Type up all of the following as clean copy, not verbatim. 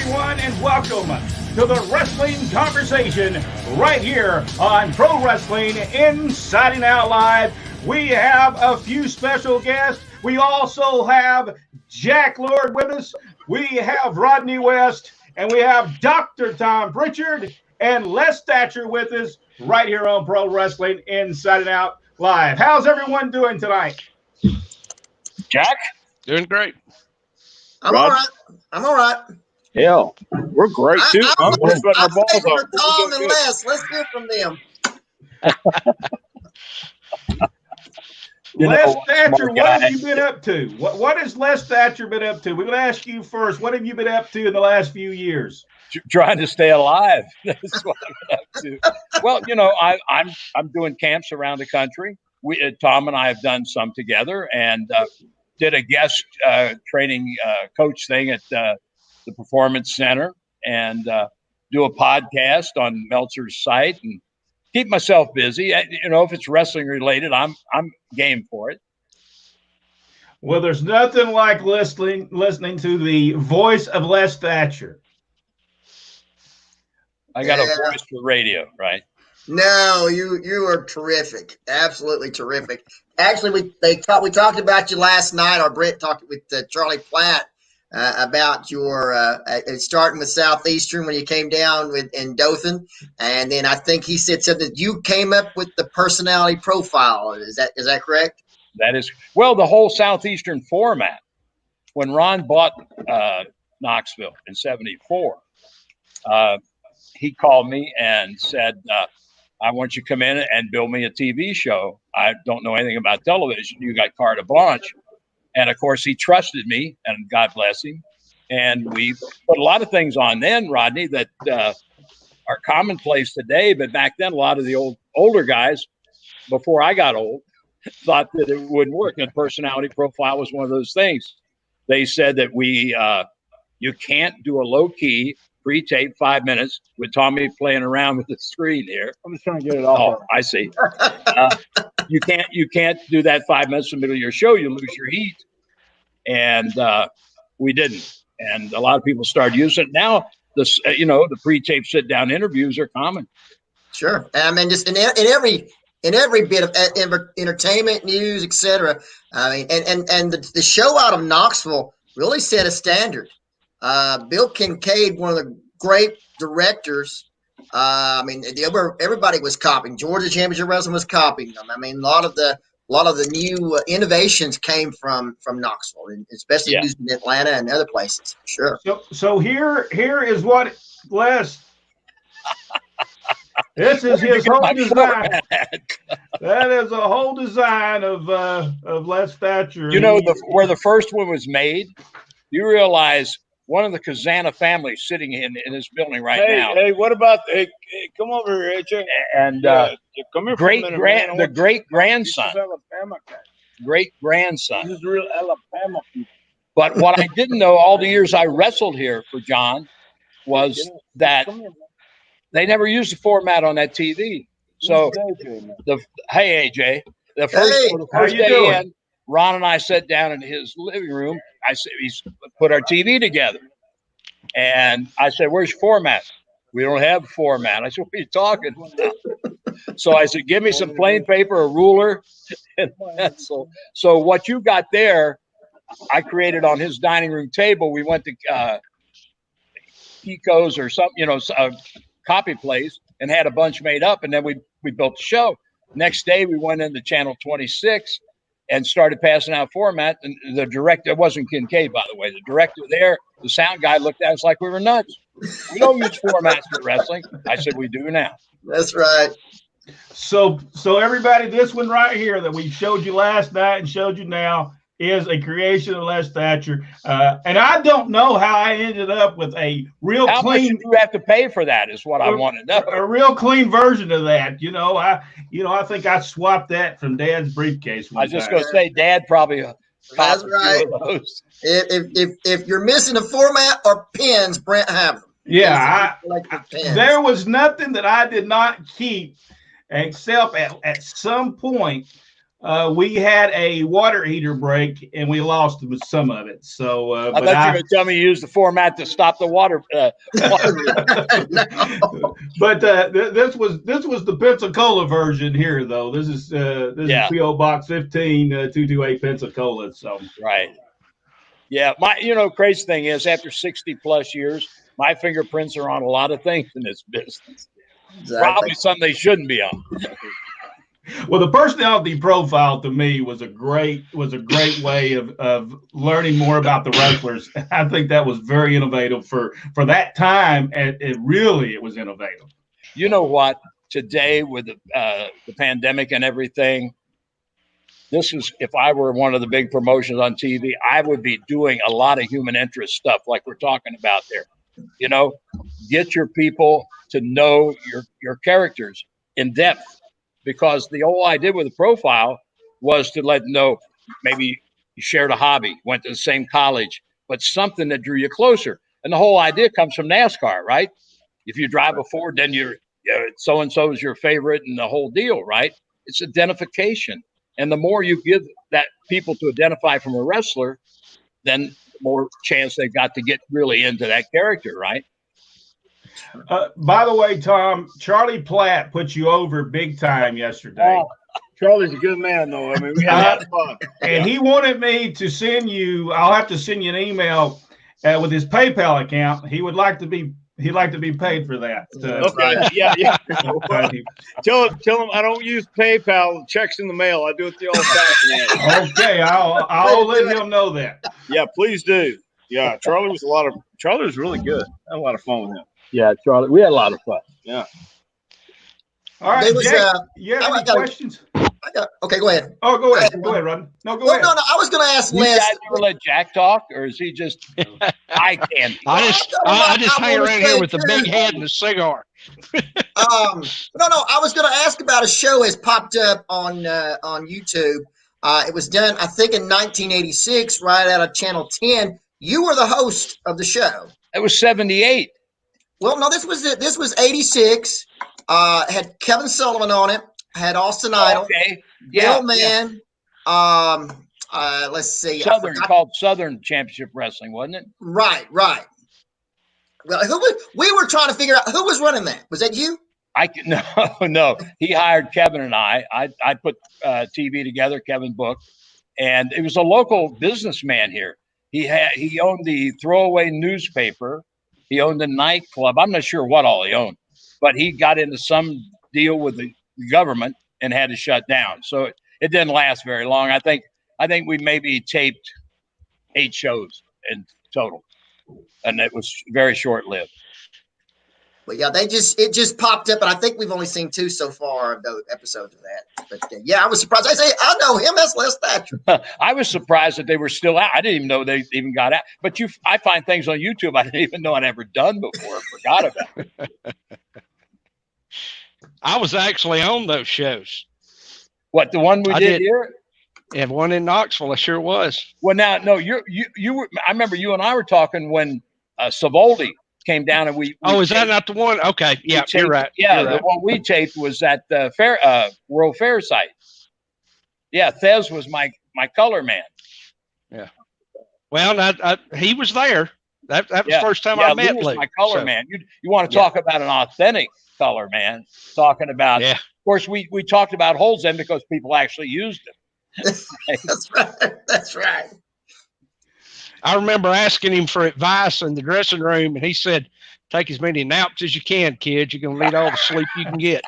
everyone, and welcome to the Wrestling Conversation right here on Pro Wrestling Inside Out Live. We have a few special guests. We also have Jack Lord with us. We have Rodney West, and we have Dr. Tom Prichard and Les Thatcher with us right here on Pro Wrestling Inside Out Live. How's everyone doing tonight? Jack? Doing great. I'm all right. Yeah, we're great too. I'm waiting for Tom and Les. Let's hear from them. Les Thatcher, what have you been up to? What has Les Thatcher been up to? We're going to ask you first. What have you been up to in the last few years? Trying to stay alive. That's what I've been up to. Well, you know, I'm doing camps around the country. Tom and I have done some together, and did a guest training coach thing at the Performance Center, and do a podcast on Meltzer's site, and keep myself busy. You know, if it's wrestling related, I'm game for it. Well, there's nothing like listening to the voice of Les Thatcher. I got a voice for radio, right? No, you are terrific, absolutely terrific. Actually, we talked about you last night. Or Brent talked with Charlie Platt about your starting with Southeastern when you came down in Dothan, and then I think he said something. You came up with the personality profile. Is that correct? That is, well, the whole Southeastern format. When Ron bought Knoxville in '74, he called me and said, I want you to come in and build me a TV show. I don't know anything about television. You got carte blanche. And of course, he trusted me, and God bless him. And we put a lot of things on then, Rodney, that are commonplace today. But back then, a lot of the older guys, before I got old, thought that it wouldn't work. And personality profile was one of those things. They said that you can't do a low key pre-tape 5 minutes with Tommy playing around with the screen here. I'm just trying to get it off. Oh, I see. You can't do that 5 minutes in the middle of your show. You lose your heat. And we didn't. And a lot of people started using it. Now, the pre-tape sit-down interviews are common. Sure. I mean, just in every bit of entertainment, news, etc. I mean, and the show out of Knoxville really set a standard. Bill Kincaid, one of the great directors. I mean, everybody was copying. Georgia Championship Wrestling was copying them. I mean, a lot of the new innovations came from Knoxville, and especially using Atlanta and other places. Sure. So here is what Les. This is his whole design. That is a whole design of Les Thatcher. You know where the first one was made. You realize one of the Kazana families sitting in this building now. Hey, what about? Hey, come over here, AJ. And come here. The great grandson. Great grandson. This is real Alabama people. But what I didn't know all the years I wrestled here for John was that they never used the format on that TV. So hey AJ, the first day in, Ron and I sat down in his living room. I said, he's put our TV together. And I said, where's your format? We don't have a format. I said, what are you talking about? So I said, give me some plain paper, a ruler, and a pencil. So what you got there, I created on his dining room table. We went to Kiko's or something, a copy place, and had a bunch made up. And then we built the show. Next day, we went into Channel 26. And started passing out format. And the director, it wasn't Kincaid, by the way. The director there, the sound guy looked at us like we were nuts. We don't use formats for wrestling. I said, we do now. That's right. So everybody, this one right here that we showed you last night and showed you now is a creation of Les Thatcher. And I don't know how I ended up with a real how clean. How much do you have to pay for that is what I want to know. A real clean version of that. I think I swapped that from Dad's briefcase. I was just going to say, Dad probably. That's right. If you're missing a format or pins, Brent have them. Yeah, there was nothing that I did not keep, except at some point We had a water heater break and we lost some of it. So I thought you were going to tell me you used the format to stop the water. But this was the Pensacola version here, though. This is PO Box 15228 Pensacola. So right. Yeah, crazy thing is, after 60 plus years, my fingerprints are on a lot of things in this business. Exactly. Probably some they shouldn't be on. Well, the personality profile to me was a great way of learning more about the wrestlers. I think that was very innovative for that time. And it was innovative. You know what? Today with the pandemic and everything, this is, if I were one of the big promotions on TV, I would be doing a lot of human interest stuff like we're talking about there. Get your people to know your characters in depth. Because the whole idea with the profile was to let them know maybe you shared a hobby, went to the same college, but something that drew you closer. And the whole idea comes from NASCAR, right? If you drive a Ford, then so-and-so is your favorite and the whole deal, right? It's identification. And the more you give that people to identify from a wrestler, then the more chance they've got to get really into that character, right? By the way, Tom, Charlie Platt put you over big time yesterday. Oh, Charlie's a good man, though. I mean, we had a lot of fun. And he wanted me to send you. I'll have to send you an email with his PayPal account. He'd like to be paid for that. Okay. Yeah. Tell him I don't use PayPal. Checks in the mail. I do it the old-fashioned way. Okay, I'll let him know that. Yeah, please do. Yeah, Charlie was really good. I had a lot of fun with him. Yeah, Charlie, we had a lot of fun. Yeah. All right, Jake, you have any questions? Okay, go ahead. Oh, go ahead. Go ahead, Rodney. No, go ahead. No, I was going to ask Les. You guys ever let Jack talk, or is he just eye candy? I just hang around here with a big head and a cigar. No, I was going to ask about a show that's popped up on YouTube. It was done, I think, in 1986, right out of Channel 10. You were the host of the show. It was 78. Well, no, this was 86. Had Kevin Sullivan on it. Had Austin Idol. Okay. Yeah. Bill Mann. Yeah. Let's see. Called Southern Championship Wrestling, wasn't it? Right. Well, we were trying to figure out who was running that. Was that you? No. He hired Kevin and I put TV together, Kevin booked, and it was a local businessman here. He owned the throwaway newspaper. He owned the nightclub. I'm not sure what all he owned, but he got into some deal with the government and had to shut down. So it didn't last very long. I think we maybe taped 8 shows in total, and it was very short-lived. Well, yeah, it just popped up, and I think we've only seen 2 so far of those episodes of that. But yeah, I was surprised. I know him. That's Les Thatcher. I was surprised that they were still out. I didn't even know they even got out. But I find things on YouTube I didn't even know I'd ever done before. I forgot about it. I was actually on those shows. What, the one we did here? Yeah, one in Knoxville. I sure was. Well, now, no, you were. I remember you and I were talking when Savoldi came down and we is that not the one? Okay. Yeah, you're right. Yeah, you're right. The one we taped was at the World Fair site. Yeah, Thez was my color man. Yeah. Well, he was there. That was the first time I met Lou. My color man. You want to talk about an authentic color man? Talking about. Yeah. Of course, we talked about Holds End because people actually used them. That's right. I remember asking him for advice in the dressing room, and he said, "Take as many naps as you can, kid. You're going to need all the sleep you can get."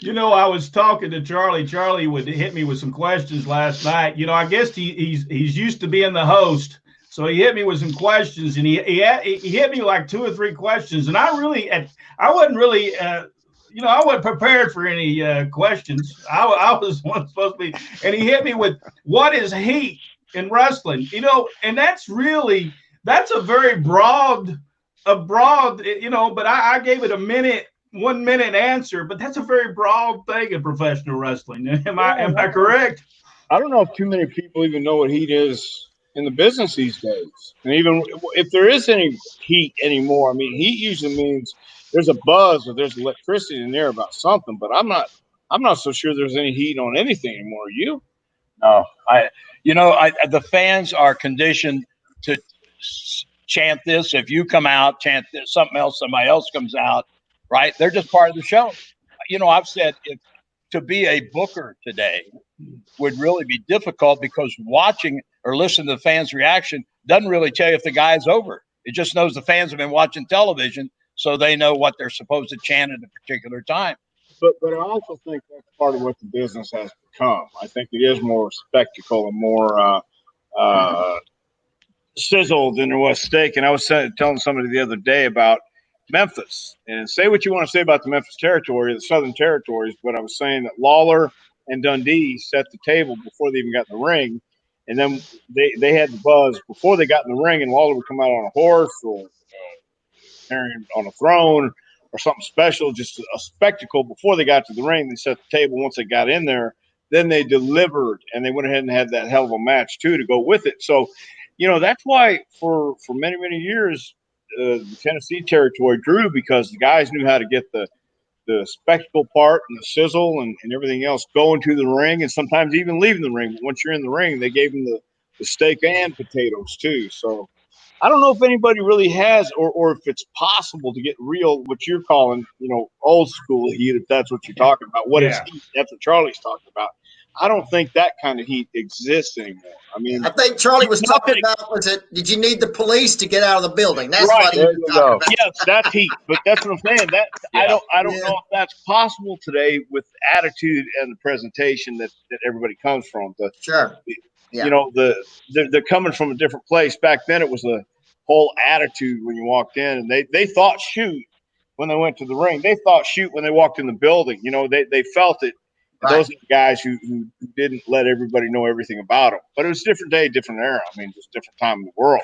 I was talking to Charlie. Charlie would hit me with some questions last night. I guess he's used to being the host, so he hit me with some questions, and he hit me like 2 or 3 questions, and I wasn't really. I wasn't prepared for any questions. I was supposed to be, and he hit me with, "What is heat in wrestling?" And that's a very broad, but I gave it a 1 minute answer, but that's a very broad thing in professional wrestling. Am I correct? I don't know if too many people even know what heat is in the business these days. And even if there is any heat anymore, I mean, heat usually means there's a buzz or there's electricity in there about something, but I'm not so sure there's any heat on anything anymore. Are you? No, the fans are conditioned to chant this. If you come out, chant this, something else, somebody else comes out, right? They're just part of the show. I've said to be a booker today would really be difficult because watching or listening to the fans' reaction doesn't really tell you if the guy's over. It just knows the fans have been watching television, so they know what they're supposed to chant at a particular time. But I also think that's part of what the business has become. I think it is more spectacle and more sizzle than there was steak. And I was telling somebody the other day about Memphis. And say what you want to say about the Memphis territory, the Southern Territories, but I was saying that Lawler and Dundee set the table before they even got in the ring. And then they had the buzz before they got in the ring, and Lawler would come out on a horse or carrying on a throne or something special, just a spectacle before they got to the ring. They set the table. Once they got in there, then they delivered, and they went ahead and had that hell of a match too to go with it. So, that's why for many, many years, the Tennessee territory drew, because the guys knew how to get the spectacle part and the sizzle and everything else going to the ring, and sometimes even leaving the ring. But once you're in the ring, they gave them the steak and potatoes too. So I don't know if anybody really has, or if it's possible to get real, what you're calling, old school heat, if that's what you're talking about. What is heat? That's what Charlie's talking about. I don't think that kind of heat exists anymore. I mean, I think Charlie was talking about did you need the police to get out of the building? That's right, what he was talking about. Yes, that's heat. But that's what I'm saying. I don't know if that's possible today with the attitude and the presentation that everybody comes from. Sure. Yeah. They're coming from a different place. Back then, it was a whole attitude when you walked in, and they thought shoot when they went to the ring. They thought shoot when they walked in the building. They felt it. Right. Those are the guys who didn't let everybody know everything about them. But it was a different day, different era. I mean, just different time in the world.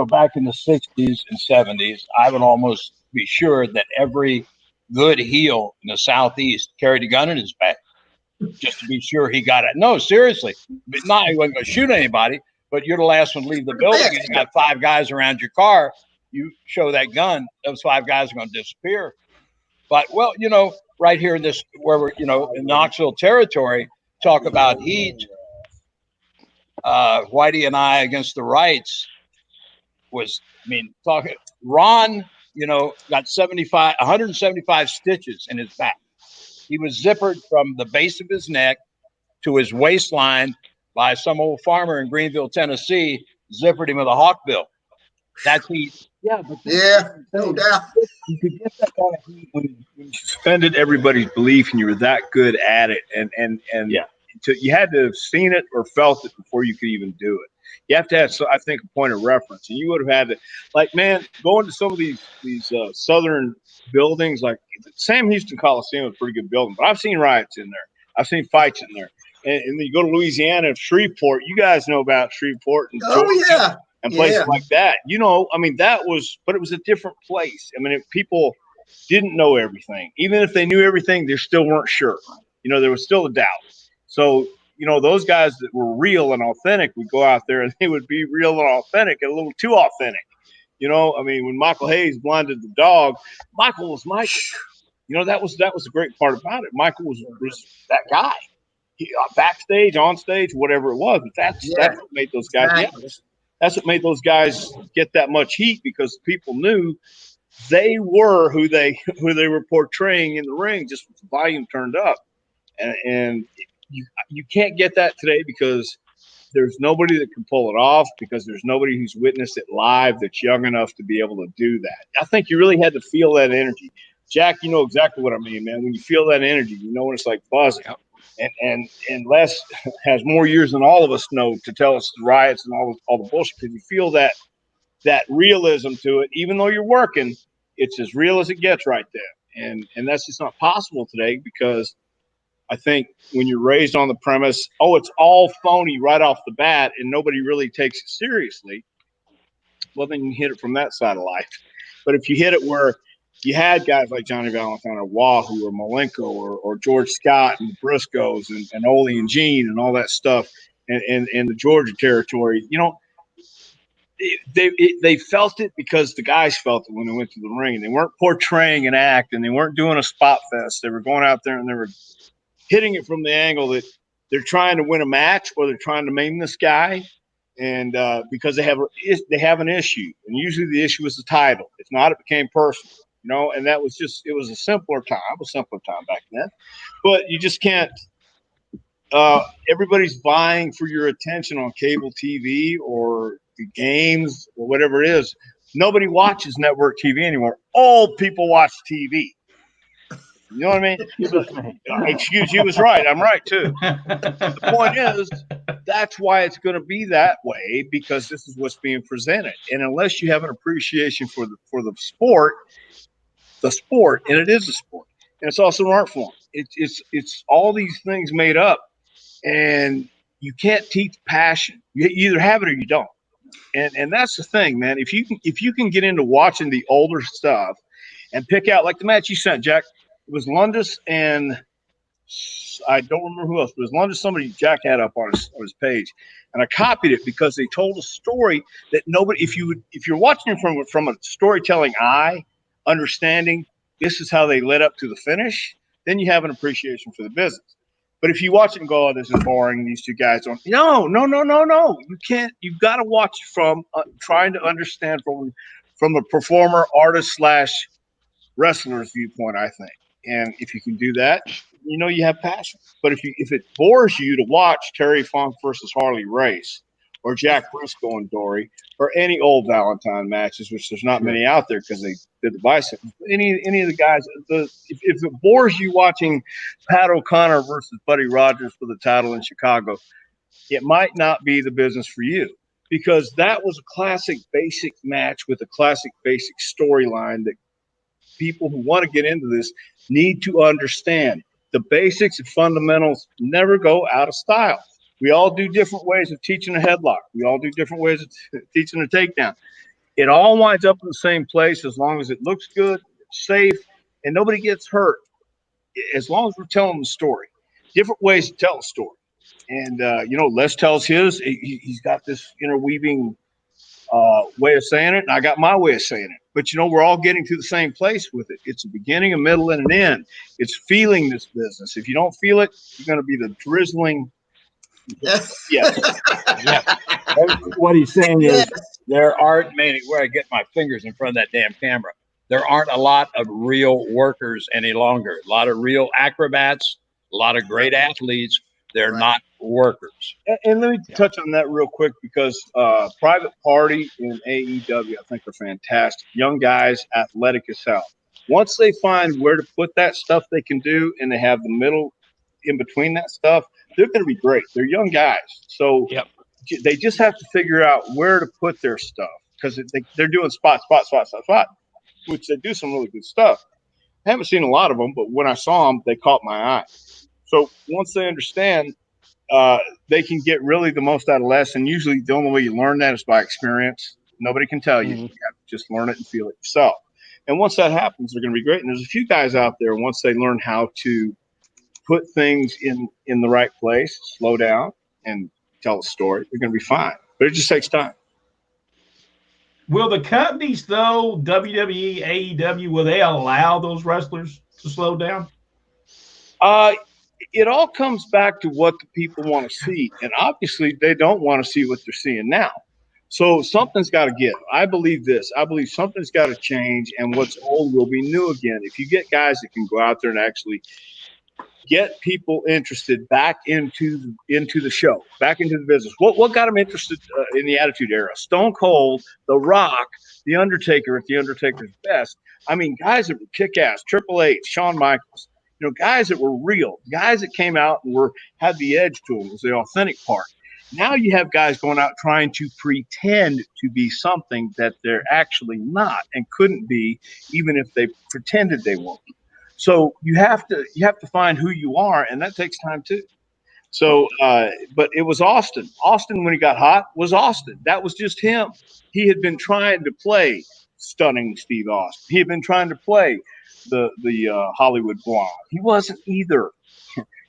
Back in the 60s and 70s, I would almost be sure that every good heel in the Southeast carried a gun in his back just to be sure he got it. No, seriously. But not he wasn't going to shoot anybody, but you're the last one to leave the building and you got 5 guys around your car. You show that gun, those 5 guys are going to disappear. But, well, right here in this, where we're, in Knoxville territory, talk about heat. Whitey and I against the Wrights talking. Ron, got 175 stitches in his back. He was zippered from the base of his neck to his waistline by some old farmer in Greenville, Tennessee, zippered him with a hawkbill. That's heat. Yeah, no doubt. You could get that kind of heat when you suspended everybody's belief and you were that good at it, and you had to have seen it or felt it before you could even do it. You have to have, I think, a point of reference, and you would have had to, going to some of these southern buildings, like Sam Houston Coliseum is a pretty good building, but I've seen riots in there. I've seen fights in there, and then you go to Louisiana, Shreveport. You guys know about Shreveport and Georgia. And places like that, but it was a different place. I mean, people didn't know everything. Even if they knew everything, they still weren't sure. There was still a doubt. So, those guys that were real and authentic would go out there and they would be real and authentic and a little too authentic. When Michael Hayes blinded the dog, Michael was Michael. That was the great part about it. Michael was that guy. He, backstage, on stage, whatever it was. But that's what made those guys. That's what made those guys get that much heat, because people knew they were who they were portraying in the ring, just with the volume turned up. And you can't get that today because there's nobody that can pull it off, because there's nobody who's witnessed it live that's young enough to be able to do that. I think you really had to feel that energy. Jack, you know exactly what I mean, man. When you feel that energy, when it's like buzzing. Yep. And Les has more years than all of us know to tell us the riots and all the bullshit, because you feel that realism to it. Even though you're working, it's as real as it gets right there. And that's just not possible today, because I think when you're raised on the premise, it's all phony right off the bat and nobody really takes it seriously, well, then you hit it from that side of life. But if you hit it where you had guys like Johnny Valentine or Wahoo or Malenko or George Scott and the Briscoes and Ole and Gene and all that stuff, and the Georgia territory, they felt it because the guys felt it when they went to the ring, and they weren't portraying an act, and they weren't doing a spot fest. They were going out there and they were hitting it from the angle that they're trying to win a match or they're trying to maim this guy, and because they have an issue, and usually the issue is the title. If not, it became personal, and that was just, it was a simpler time. It was a simpler time back then, but you just can't. Everybody's vying for your attention on cable TV or the games or whatever it is. Nobody watches network TV anymore. Old people watch TV. You know what I mean? Excuse you was right. I'm right too. The point is, that's why it's going to be that way, because this is what's being presented. And unless you have an appreciation for the sport, and it is a sport, and it's also an art form. It's all these things made up. And you can't teach passion. You either have it or you don't. And that's the thing, man. If you can get into watching the older stuff and pick out, like the match you sent, Jack, it was Lundis and I don't remember who else, but it was Lundis, somebody Jack had up on his page. And I copied it because they told a story that nobody, if you're watching it from a storytelling eye, understanding this is how they led up to the finish, then you have an appreciation for the business. But if you watch it and go, oh, this is boring, these two guys don't. No. You can't. You've got to watch from trying to understand from a performer, artist / wrestler's viewpoint, I think. And if you can do that, you have passion. But if it bores you to watch Terry Funk versus Harley Race, or Jack Briscoe and Dory, or any old Valentine matches, which there's not many out there because they did the bicycle. Any of the guys, if it bores you watching Pat O'Connor versus Buddy Rogers for the title in Chicago, it might not be the business for you, because that was a classic basic match with a classic basic storyline that people who want to get into this need to understand. The basics and fundamentals never go out of style. We all do different ways of teaching a headlock. We all do different ways of teaching a takedown. It all winds up in the same place as long as it looks good, it's safe, and nobody gets hurt. As long as we're telling the story. Different ways to tell a story. And, Les tells his. He's got this interweaving way of saying it, and I got my way of saying it. But, we're all getting to the same place with it. It's a beginning, a middle, and an end. It's feeling this business. If you don't feel it, you're going to be the drizzling. Yeah. What he's saying is there aren't many, where I get my fingers in front of that damn camera, there aren't a lot of real workers any longer. A lot of real acrobats, a lot of great athletes. They're not workers. And let me touch on that real quick, because Private Party and AEW, I think, are fantastic. Young guys, athletic as hell. Once they find where to put that stuff they can do, and they have the middle in between that stuff, they're going to be great. They're young guys. So they just have to figure out where to put their stuff, because they're doing spot, which they do some really good stuff. I haven't seen a lot of them, but when I saw them, they caught my eye. So once they understand, they can get really the most out of less. And usually the only way you learn that is by experience. Nobody can tell you. You have to just learn it and feel it yourself. And once that happens, they're going to be great. And there's a few guys out there, once they learn how to put things in the right place, slow down, and tell a story, they're going to be fine. But it just takes time. Will the companies, though, WWE, AEW, will they allow those wrestlers to slow down? It all comes back to what the people want to see. And obviously, they don't want to see what they're seeing now. So something's got to give. I believe this. I believe something's got to change, and what's old will be new again. If you get guys that can go out there and actually get people interested back into the show, back into the business. What got them interested in the Attitude Era? Stone Cold, The Rock, The Undertaker at The Undertaker's best. I mean, guys that were kick-ass, Triple H, Shawn Michaels, guys that were real, guys that came out and had the edge to them, was the authentic part. Now you have guys going out trying to pretend to be something that they're actually not and couldn't be, even if they pretended they won't. So you have to find who you are, and that takes time too. So, but it was Austin. Austin, when he got hot, was Austin. That was just him. He had been trying to play stunning Steve Austin. He had been trying to play the Hollywood Blonde. He wasn't either.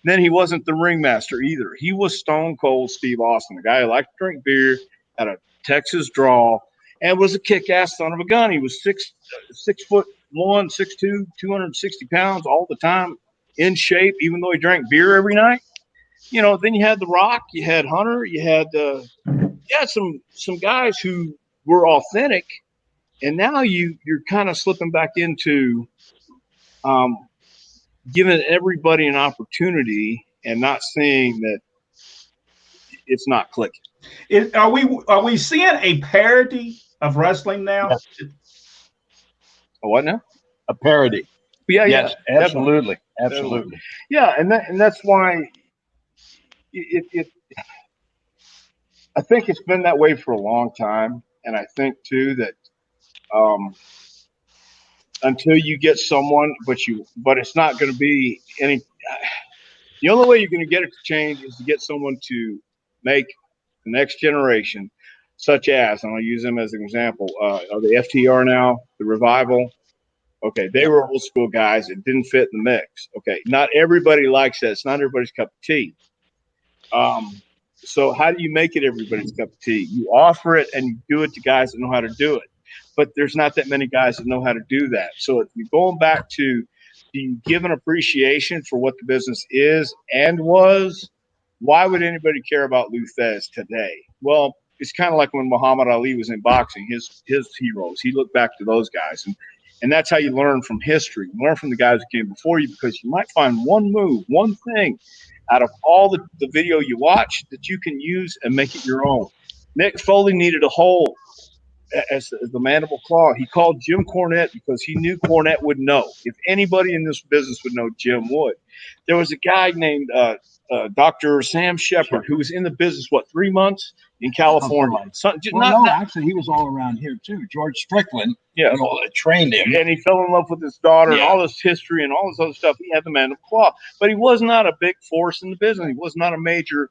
Then he wasn't the ringmaster either. He was Stone Cold Steve Austin, a guy who liked to drink beer at a Texas draw and was a kick-ass son of a gun. He was 6'1", 6'2", 260 pounds all the time, in shape, even though he drank beer every night. You know, then you had The Rock, you had Hunter, you had some guys who were authentic, and now you're kind of slipping back into giving everybody an opportunity and not seeing that it's not clicking. Are we seeing a parody of wrestling now? Yes. A what now? A parody. Yeah, yes, yeah, absolutely, definitely. absolutely. Yeah, and that's why I think it's been that way for a long time, and I think too that until you get someone, but it's not going to be any. The only way you're going to get it to change is to get someone to make the next generation, such as, and I'll use them as an example, are the FTR now, the Revival. Okay, they were old school guys. It didn't fit in the mix. Okay, not everybody likes that. It's not everybody's cup of tea. So how do you make it everybody's cup of tea? You offer it and you do it to guys that know how to do it. But there's not that many guys that know how to do that. So if you're going back to, do you give an appreciation for what the business is and was? Why would anybody care about Lou Thesz today? Well, it's kind of like when Muhammad Ali was in boxing, his heroes. He looked back to those guys. And that's how you learn from history. You learn from the guys who came before you, because you might find one move, one thing out of all the video you watch that you can use and make it your own. Mick Foley needed a hole as the mandible claw. He called Jim Cornette because he knew Cornette would know. If anybody in this business would know, Jim would. There was a guy named Dr. Sam Shepard who was in the business, 3 months in California. Actually, he was all around here too. George Strickland, yeah, trained him, and he fell in love with his daughter and all this history and all this other stuff. He had the mandible claw, but he was not a big force in the business. He was not a major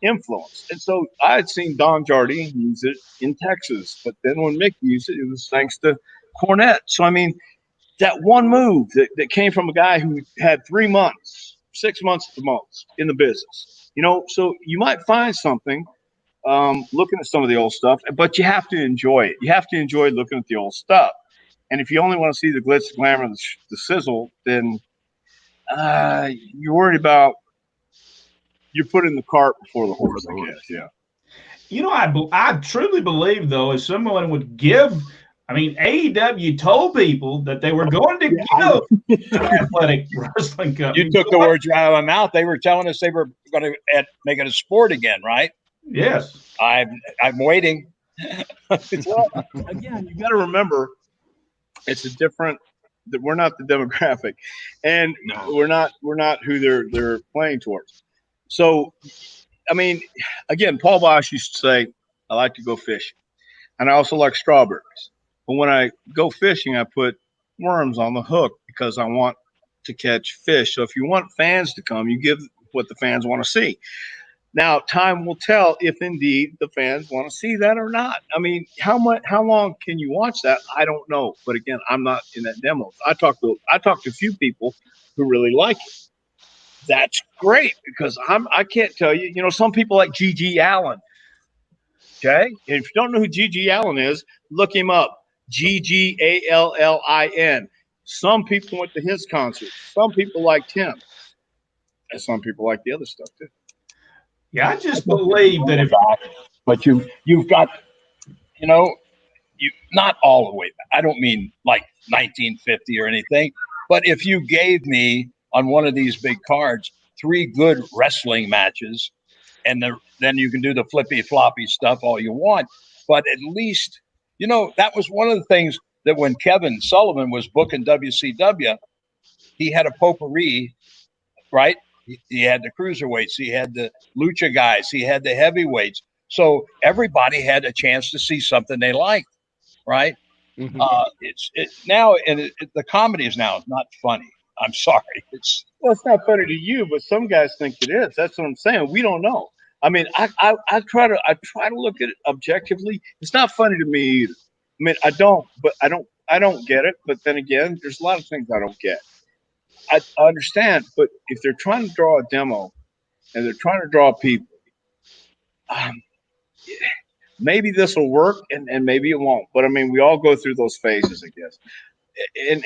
influence. And so I had seen Don Jardine use it in Texas, but then when Mick used it, it was thanks to Cornette. So I mean, that one move that came from a guy who had 3 months, 6 months at the most in the business, you know. So you might find something looking at some of the old stuff, but you have to enjoy it. You have to enjoy looking at the old stuff. And if you only want to see the glitz, the glamour, the sizzle, then you're worried about, you're putting the cart before the horse, I guess. Yeah. You know, I truly believe, though, if someone would give, I mean, AEW told people that they were going to give an athletic wrestling company. You took the words right out of my mouth. They were telling us they were going to make it a sport again, right? Yes. I'm waiting. Well, again, you got to remember, it's a different. That we're not the demographic, and we're not who they're playing towards. So, I mean, again, Paul Bosch used to say, I like to go fishing, and I also like strawberries. But when I go fishing, I put worms on the hook because I want to catch fish. So if you want fans to come, you give what the fans want to see. Now, time will tell if indeed the fans want to see that or not. I mean, how long can you watch that? I don't know. But again, I'm not in that demo. I talked to a few people who really like it. That's great, because I can't tell you. You know, some people like G.G. Allen. Okay, and if you don't know who G.G. Allen is, look him up. G.G.A.L.L.I.N. Some people went to his concert. Some people liked him, and some people like the other stuff too. Yeah, I just believe that if, but you've got, you know, you not all the way back. I don't mean like 1950 or anything, but if you gave me on one of these big cards 3 good wrestling matches, and then you can do the flippy floppy stuff all you want, but at least, you know, that was one of the things that when Kevin Sullivan was booking WCW, he had a potpourri, right? He had the cruiserweights, he had the lucha guys, he had the heavyweights. So everybody had a chance to see something they liked, right? Mm-hmm. The comedy is now not funny. I'm sorry. It's not funny to you, but some guys think it is. That's what I'm saying. We don't know. I mean, I try to look at it objectively. It's not funny to me either. I mean, I don't get it. But then again, there's a lot of things I don't get. I understand, but if they're trying to draw a demo and they're trying to draw people, maybe this will work and maybe it won't. But I mean, we all go through those phases, I guess.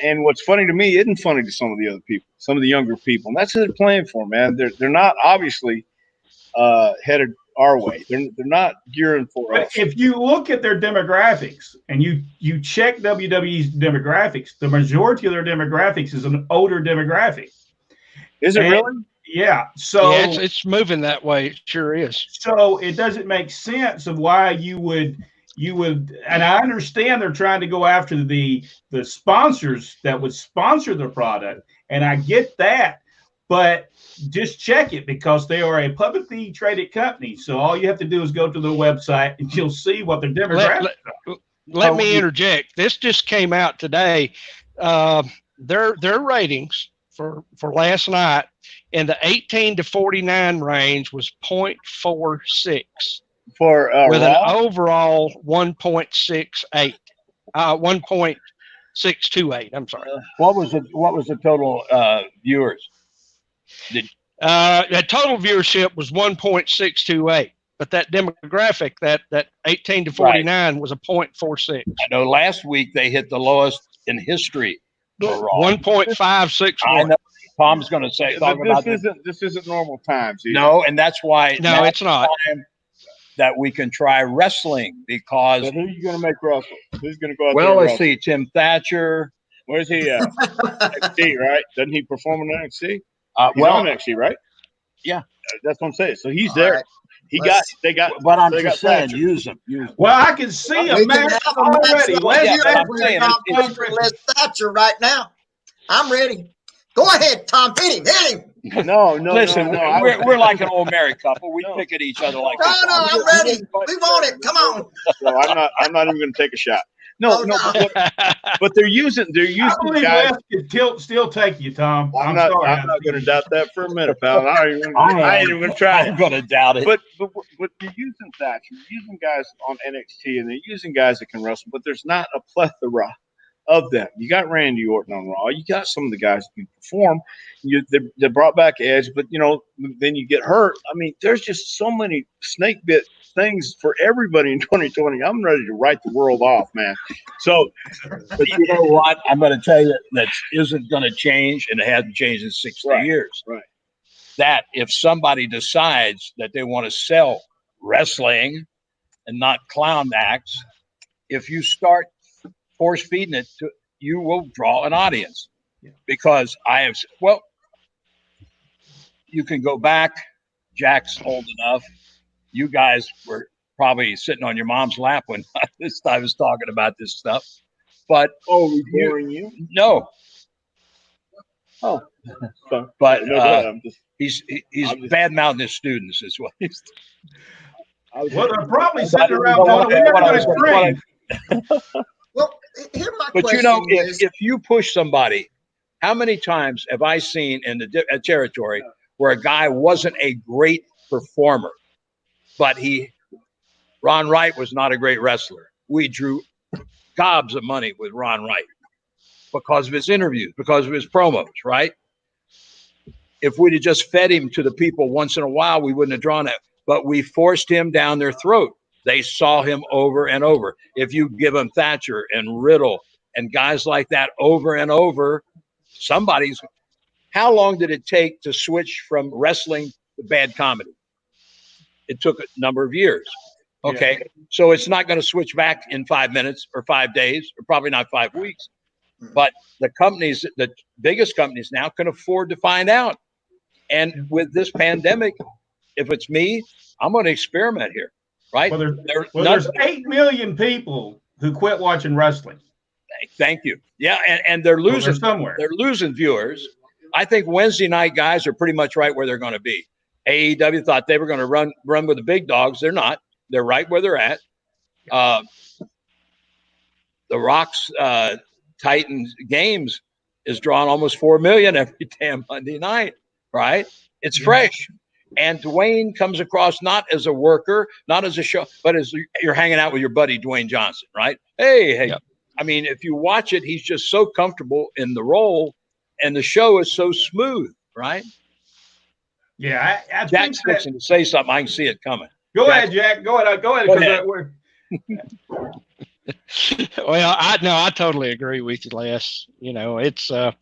And what's funny to me isn't funny to some of the other people, some of the younger people. And that's what they're playing for, man. They're not obviously headed our way. They're not gearing for us. If you look at their demographics and you check WWE's demographics, the majority of their demographics is an older demographic. Is it really? Yeah. So yeah, it's moving that way. It sure is. So it doesn't make sense of why you would, and I understand they're trying to go after the sponsors that would sponsor the product, and I get that, but just check it because they are a publicly traded company. So all you have to do is go to their website and you'll see what their demographics are. Let me interject. This just came out today. Their ratings for last night in the 18 to 49 range was 0.46 for with Raw? an overall 1.68, 1.628. I'm sorry. What was the total viewers? The total viewership was 1.628, but that demographic, that 18 to 49 was a 0.46. I know last week they hit the lowest in history. 1.561. I know Tom's going to say this isn't normal times. Either. No, and that's why it's not. That we can try wrestling because who are you going to make wrestle? Who's going to go out well, there? Let's see, Tim Thatcher. Where's he at? NXT, right? Doesn't he perform in NXT? He's on NXT, right? Yeah, that's what I'm saying. So he's there. Right. They got. But I'm just saying, use them. Well, I can see a match already. Let's Thatcher right now. I'm ready. Go ahead, Tom. Hit him. No. Listen, we're like an old married couple. We pick at each other like. No, I'm ready. We want it. Come on. No, I'm not even going to take a shot. No. But they're using guys. West can still take you, Tom. I'm not going to doubt that for a minute, pal. I ain't even going to try. I'm going to doubt it. But you're using Thatcher. You're using guys on NXT, and they're using guys that can wrestle. But there's not a plethora of them. You got Randy Orton on Raw. You got some of the guys who can perform. They brought back Edge, but then you get hurt. I mean, there's just so many snake bit things for everybody in 2020. I'm ready to write the world off, man. So, but you know what? I'm going to tell you that isn't going to change, and it hasn't changed in 60 years. Right. That if somebody decides that they want to sell wrestling and not clown acts, if you start force feeding it to, you will draw an audience. Because you can go back. Jack's old enough. You guys were probably sitting on your mom's lap when I was talking about this stuff. But boring you? No. Oh, but he's bad mouthing his students as well. Well, they're probably sitting around going, well, here's my but question. If you push somebody, how many times have I seen in the territory where a guy wasn't a great performer, but Ron Wright was not a great wrestler? We drew gobs of money with Ron Wright because of his interviews, because of his promos, right? If we'd have just fed him to the people once in a while, we wouldn't have drawn it. But we forced him down their throat. They saw him over and over. If you give them Thatcher and Riddle and guys like that over and over, how long did it take to switch from wrestling to bad comedy? It took a number of years. Okay. Yeah. So it's not going to switch back in 5 minutes or 5 days, or probably not 5 weeks. But the biggest companies now can afford to find out. And with this pandemic, if it's me, I'm going to experiment here. Right? There's 8 million people who quit watching wrestling. Thank you. Yeah, and they're losing somewhere. They're losing viewers. I think Wednesday night guys are pretty much right where they're going to be. AEW thought they were going to run with the big dogs. They're not. They're right where they're at. The Rock's Titans games is drawing almost 4 million every damn Monday night. Right? It's fresh. And Dwayne comes across not as a worker, not as a show, but as you're hanging out with your buddy Dwayne Johnson, right? Hey. Yep. I mean, if you watch it, he's just so comfortable in the role, and the show is so smooth, right? Yeah, I Jack's fixing to say something. I can see it coming. Go ahead, Jack. Go ahead. Well, I totally agree with you, Les. You know, it's I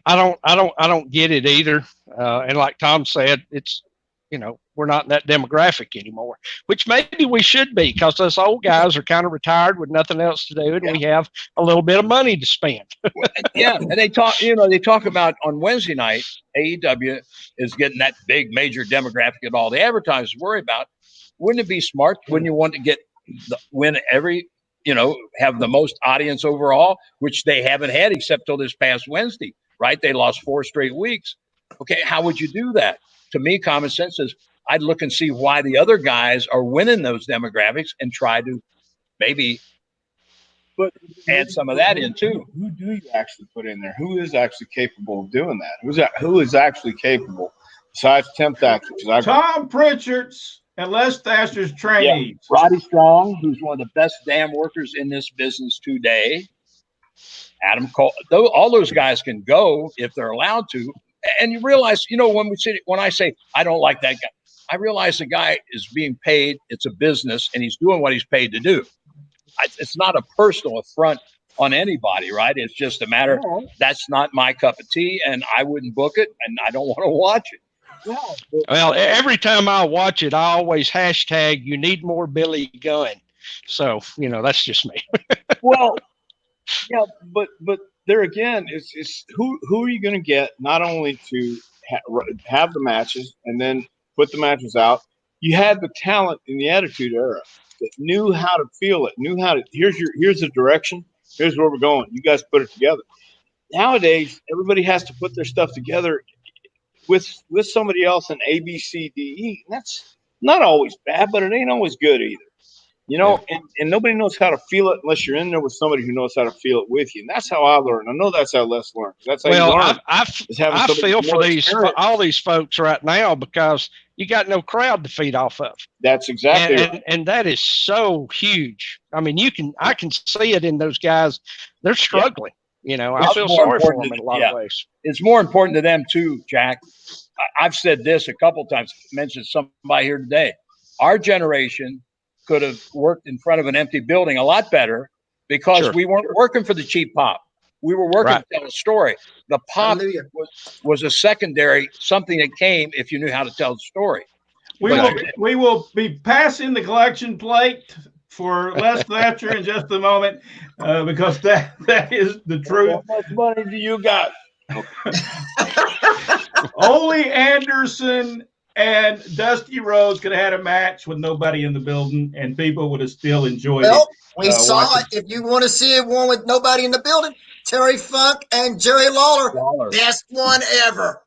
don't get it either. And like Tom said, it's, you know, we're not in that demographic anymore, which maybe we should be, because us old guys are kind of retired with nothing else to do, and we have a little bit of money to spend. Yeah, and they talk about on Wednesday night, AEW is getting that big major demographic that all the advertisers worry about. Wouldn't it be smart? Wouldn't you want to win every, you know, have the most audience overall, which they haven't had except till this past Wednesday, right? They lost 4 straight weeks. Okay, how would you do that? To me, common sense is I'd look and see why the other guys are winning those demographics and try to maybe add some of that in too. Who do you actually put in there? Who is actually capable of doing that? Who is actually capable besides Tim Thatcher? Tom Prichard's and Les Thatcher's trainees. Yeah. Roddy Strong, who's one of the best damn workers in this business today. Adam Cole, all those guys can go if they're allowed to. And you realize, you know, when I say I don't like that guy, I realize the guy is being paid. It's a business, and he's doing what he's paid to do. It's not a personal affront on anybody, right? It's just a matter that's not my cup of tea, and I wouldn't book it, and I don't want to watch it. Well, every time I watch it, I always hashtag "you need more Billy Gunn." So, you know, that's just me. Well, yeah, but there again, it's who are you going to get not only to have the matches and then put the matches out? You had the talent in the Attitude Era that knew how to feel it, knew how to. Here's the direction. Here's where we're going. You guys put it together. Nowadays, everybody has to put their stuff together with somebody else in A, B, C, D, E. And that's not always bad, but it ain't always good either. You know, and nobody knows how to feel it unless you're in there with somebody who knows how to feel it with you. And that's how I learn. I know that's how Les learns. That's how you learn. I feel for all these folks right now, because you got no crowd to feed off of. That's exactly right. And that is so huge. I mean, I can see it in those guys. They're struggling. Yeah. You know, I feel sorry for them in a lot of ways. It's more important to them too, Jack. I've said this a couple of times, mentioned somebody here today. Our generation could have worked in front of an empty building a lot better because we weren't working for the cheap pop. We were working to tell a story. The pop was a secondary, something that came if you knew how to tell the story. We will be passing the collection plate for Les Thatcher in just a moment, because that is the truth. How much money do you got? Ole Anderson and Dusty Rhodes could have had a match with nobody in the building, and people would have still enjoyed it. We saw it. If you want to see one with nobody in the building, Terry Funk and Jerry Lawler. Best one ever.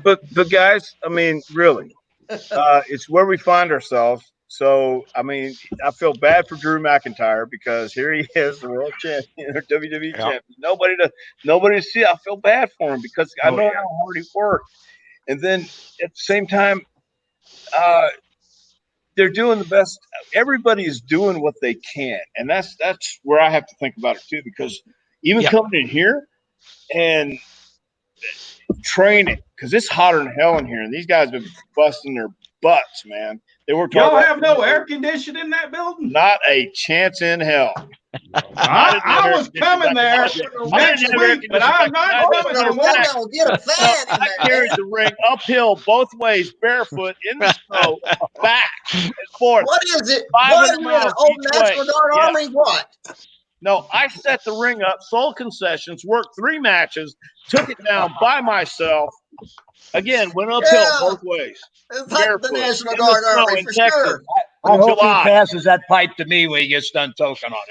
But guys, I mean, really, it's where we find ourselves. So, I mean, I feel bad for Drew McIntyre because here he is, the world champion, or WWE champion. Nobody to see. I feel bad for him because I know how hard he worked. And then at the same time, they're doing the best. Everybody is doing what they can. And that's where I have to think about it too, because even coming in here and training, because it's hotter than hell in here. And these guys have been busting their butts, man. They were y'all have no air conditioning in that building? Not a chance in hell. I was coming there next week, but I'm not coming there. I carried the ring uphill both ways, barefoot, in the snow, back and forth. What is it? What is it? Old National Guard Army? What? No, I set the ring up, sold concessions, worked 3 matches, took it down by myself. Again, went uphill both ways. It's like the National Guard Army for sure. I hope he passes that pipe to me when he gets done toking on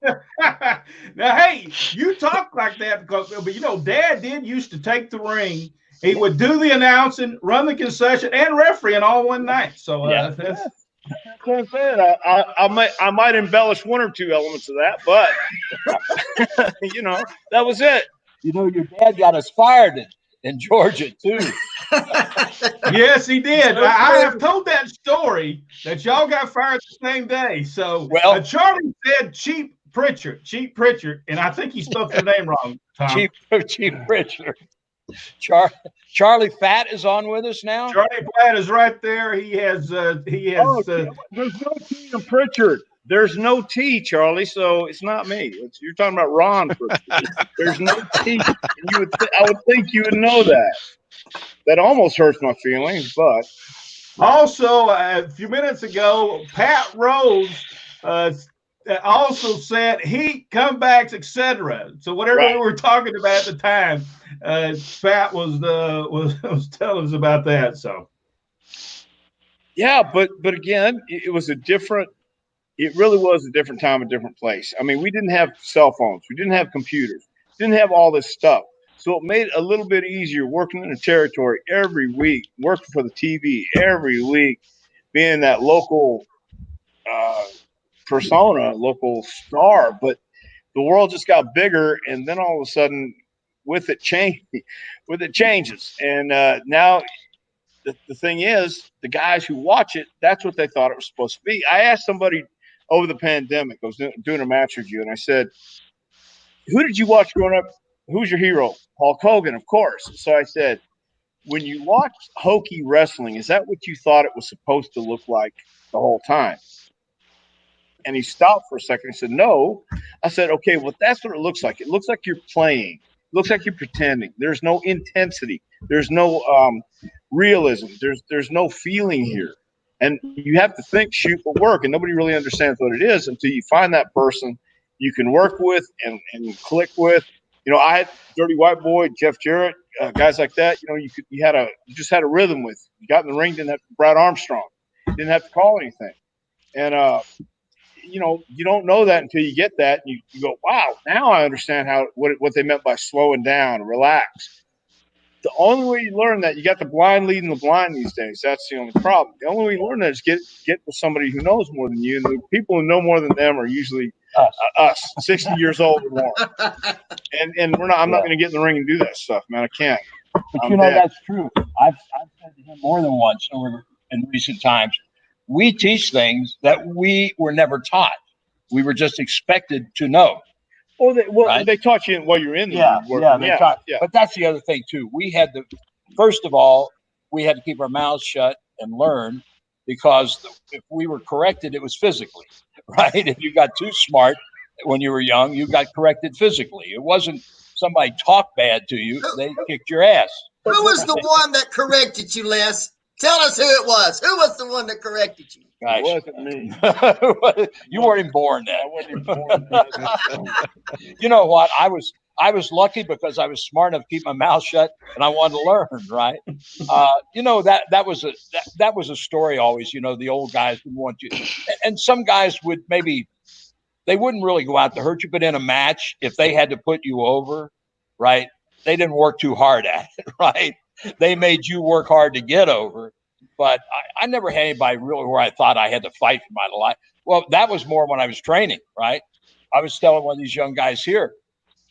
it. Now, hey, you talk like that because, you know, Dad used to take the ring. He would do the announcing, run the concession, and refereeing all one night. So that's what I'm saying. I might embellish 1 or 2 elements of that, but you know, that was it. You know, your dad got us fired in Georgia too. Yes, he did. I have told that story that y'all got fired the same day. So Charlie said Cheap Prichard, and I think he spelled your name wrong, Tom. Cheap Prichard. Charlie Fat is on with us now. Charlie Fat is right there. He has. There's no T in Prichard. There's no T, Charlie. So it's not me. You're talking about Ron. There's no T. And I would think you would know that. That almost hurts my feelings, but. Also, a few minutes ago, Pat Rose also said heat, comebacks, etc. So whatever we were talking about at the time, Pat was telling us about that. So yeah, but again, it was a different. It really was a different time, a different place. I mean, we didn't have cell phones, we didn't have computers, didn't have all this stuff. So it made it a little bit easier working in a territory every week, working for the TV every week, being that local persona, local star. But the world just got bigger, and then all of a sudden, with it changes. And now the thing is, the guys who watch it, that's what they thought it was supposed to be. I asked somebody over the pandemic, I was doing a match review, and I said, "Who did you watch growing up? Who's your hero?" Hulk Hogan, of course. So I said, when you watch hokey wrestling, is that what you thought it was supposed to look like the whole time? And he stopped for a second. He said, no. I said, okay, well, that's what it looks like. It looks like you're playing. It looks like you're pretending. There's no intensity. There's no realism. There's no feeling here. And you have to think, shoot, but work. And nobody really understands what it is until you find that person you can work with and click with. You know, I had Dirty White Boy, Jeff Jarrett, guys like that. You know, you just had a rhythm with. You got in the ring, didn't have Brad Armstrong, didn't have to call anything, and you know, you don't know that until you get that, and you go, wow, now I understand what they meant by slowing down, relax. The only way you learn that, you got the blind leading the blind these days. That's the only problem. The only way you learn that is get with somebody who knows more than you, and the people who know more than them are usually us 60 years old or more. And I'm not going to get in the ring and do that stuff, man. I can't. But you know, that's true. I've said to him more than once in recent times, we teach things that we were never taught. We were just expected to know. They taught you while you're in there. But that's the other thing too. First of all, we had to keep our mouths shut and learn, because if we were corrected, it was physically, right? If you got too smart when you were young, you got corrected physically. It wasn't somebody talked bad to you. They kicked your ass. Who was the one that corrected you, Les? Tell us who it was. Who was the one that corrected you? Gosh. It wasn't me. You weren't even born then. I wasn't even born then. You know what? I was lucky because I was smart enough to keep my mouth shut, and I wanted to learn. Right? You know, that was a story always. You know, the old guys would want you, and some guys would they wouldn't really go out to hurt you, but in a match, if they had to put you over, right? They didn't work too hard at it, right? They made you work hard to get over. But I never had anybody really where I thought I had to fight for my life. Well, that was more when I was training, right? I was telling one of these young guys here,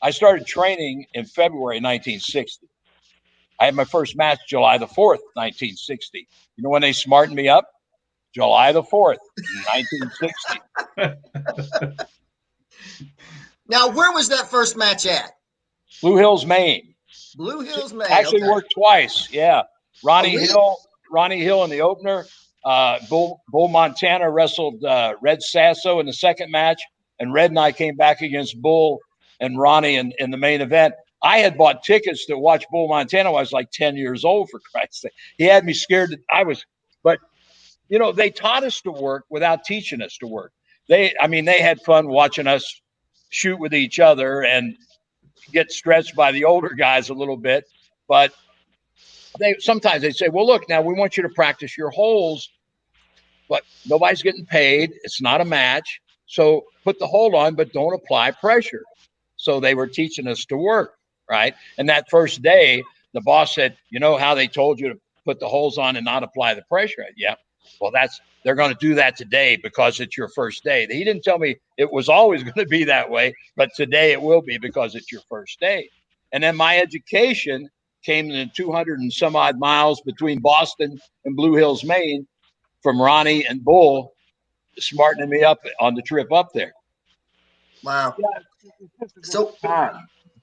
I started training in February 1960. I had my first match July the 4th, 1960. You know when they smartened me up? July the 4th, 1960. Now, where was that first match at? Blue Hills, Maine. Blue Hills, Maine. Actually worked twice. Yeah. Ronnie Hill in the opener. Bull Montana wrestled Red Sasso in the second match, and Red and I came back against Bull and Ronnie in the main event. I had bought tickets to watch Bull Montana when I was like 10 years old, for Christ's sake. He had me scared. But you know, they taught us to work without teaching us to work. They had fun watching us shoot with each other and get stretched by the older guys a little bit, but sometimes they say, well, look, now we want you to practice your holds, but nobody's getting paid. It's not a match. So put the hold on, but don't apply pressure. So they were teaching us to work, right? And that first day, the boss said, you know how they told you to put the holds on and not apply the pressure? Yeah. Well, they're going to do that today because it's your first day. He didn't tell me it was always going to be that way, but today it will be because it's your first day. And then my education came in 200 and some odd miles between Boston and Blue Hills, Maine, from Ronnie and Bull, smartening me up on the trip up there. Wow. Yeah, so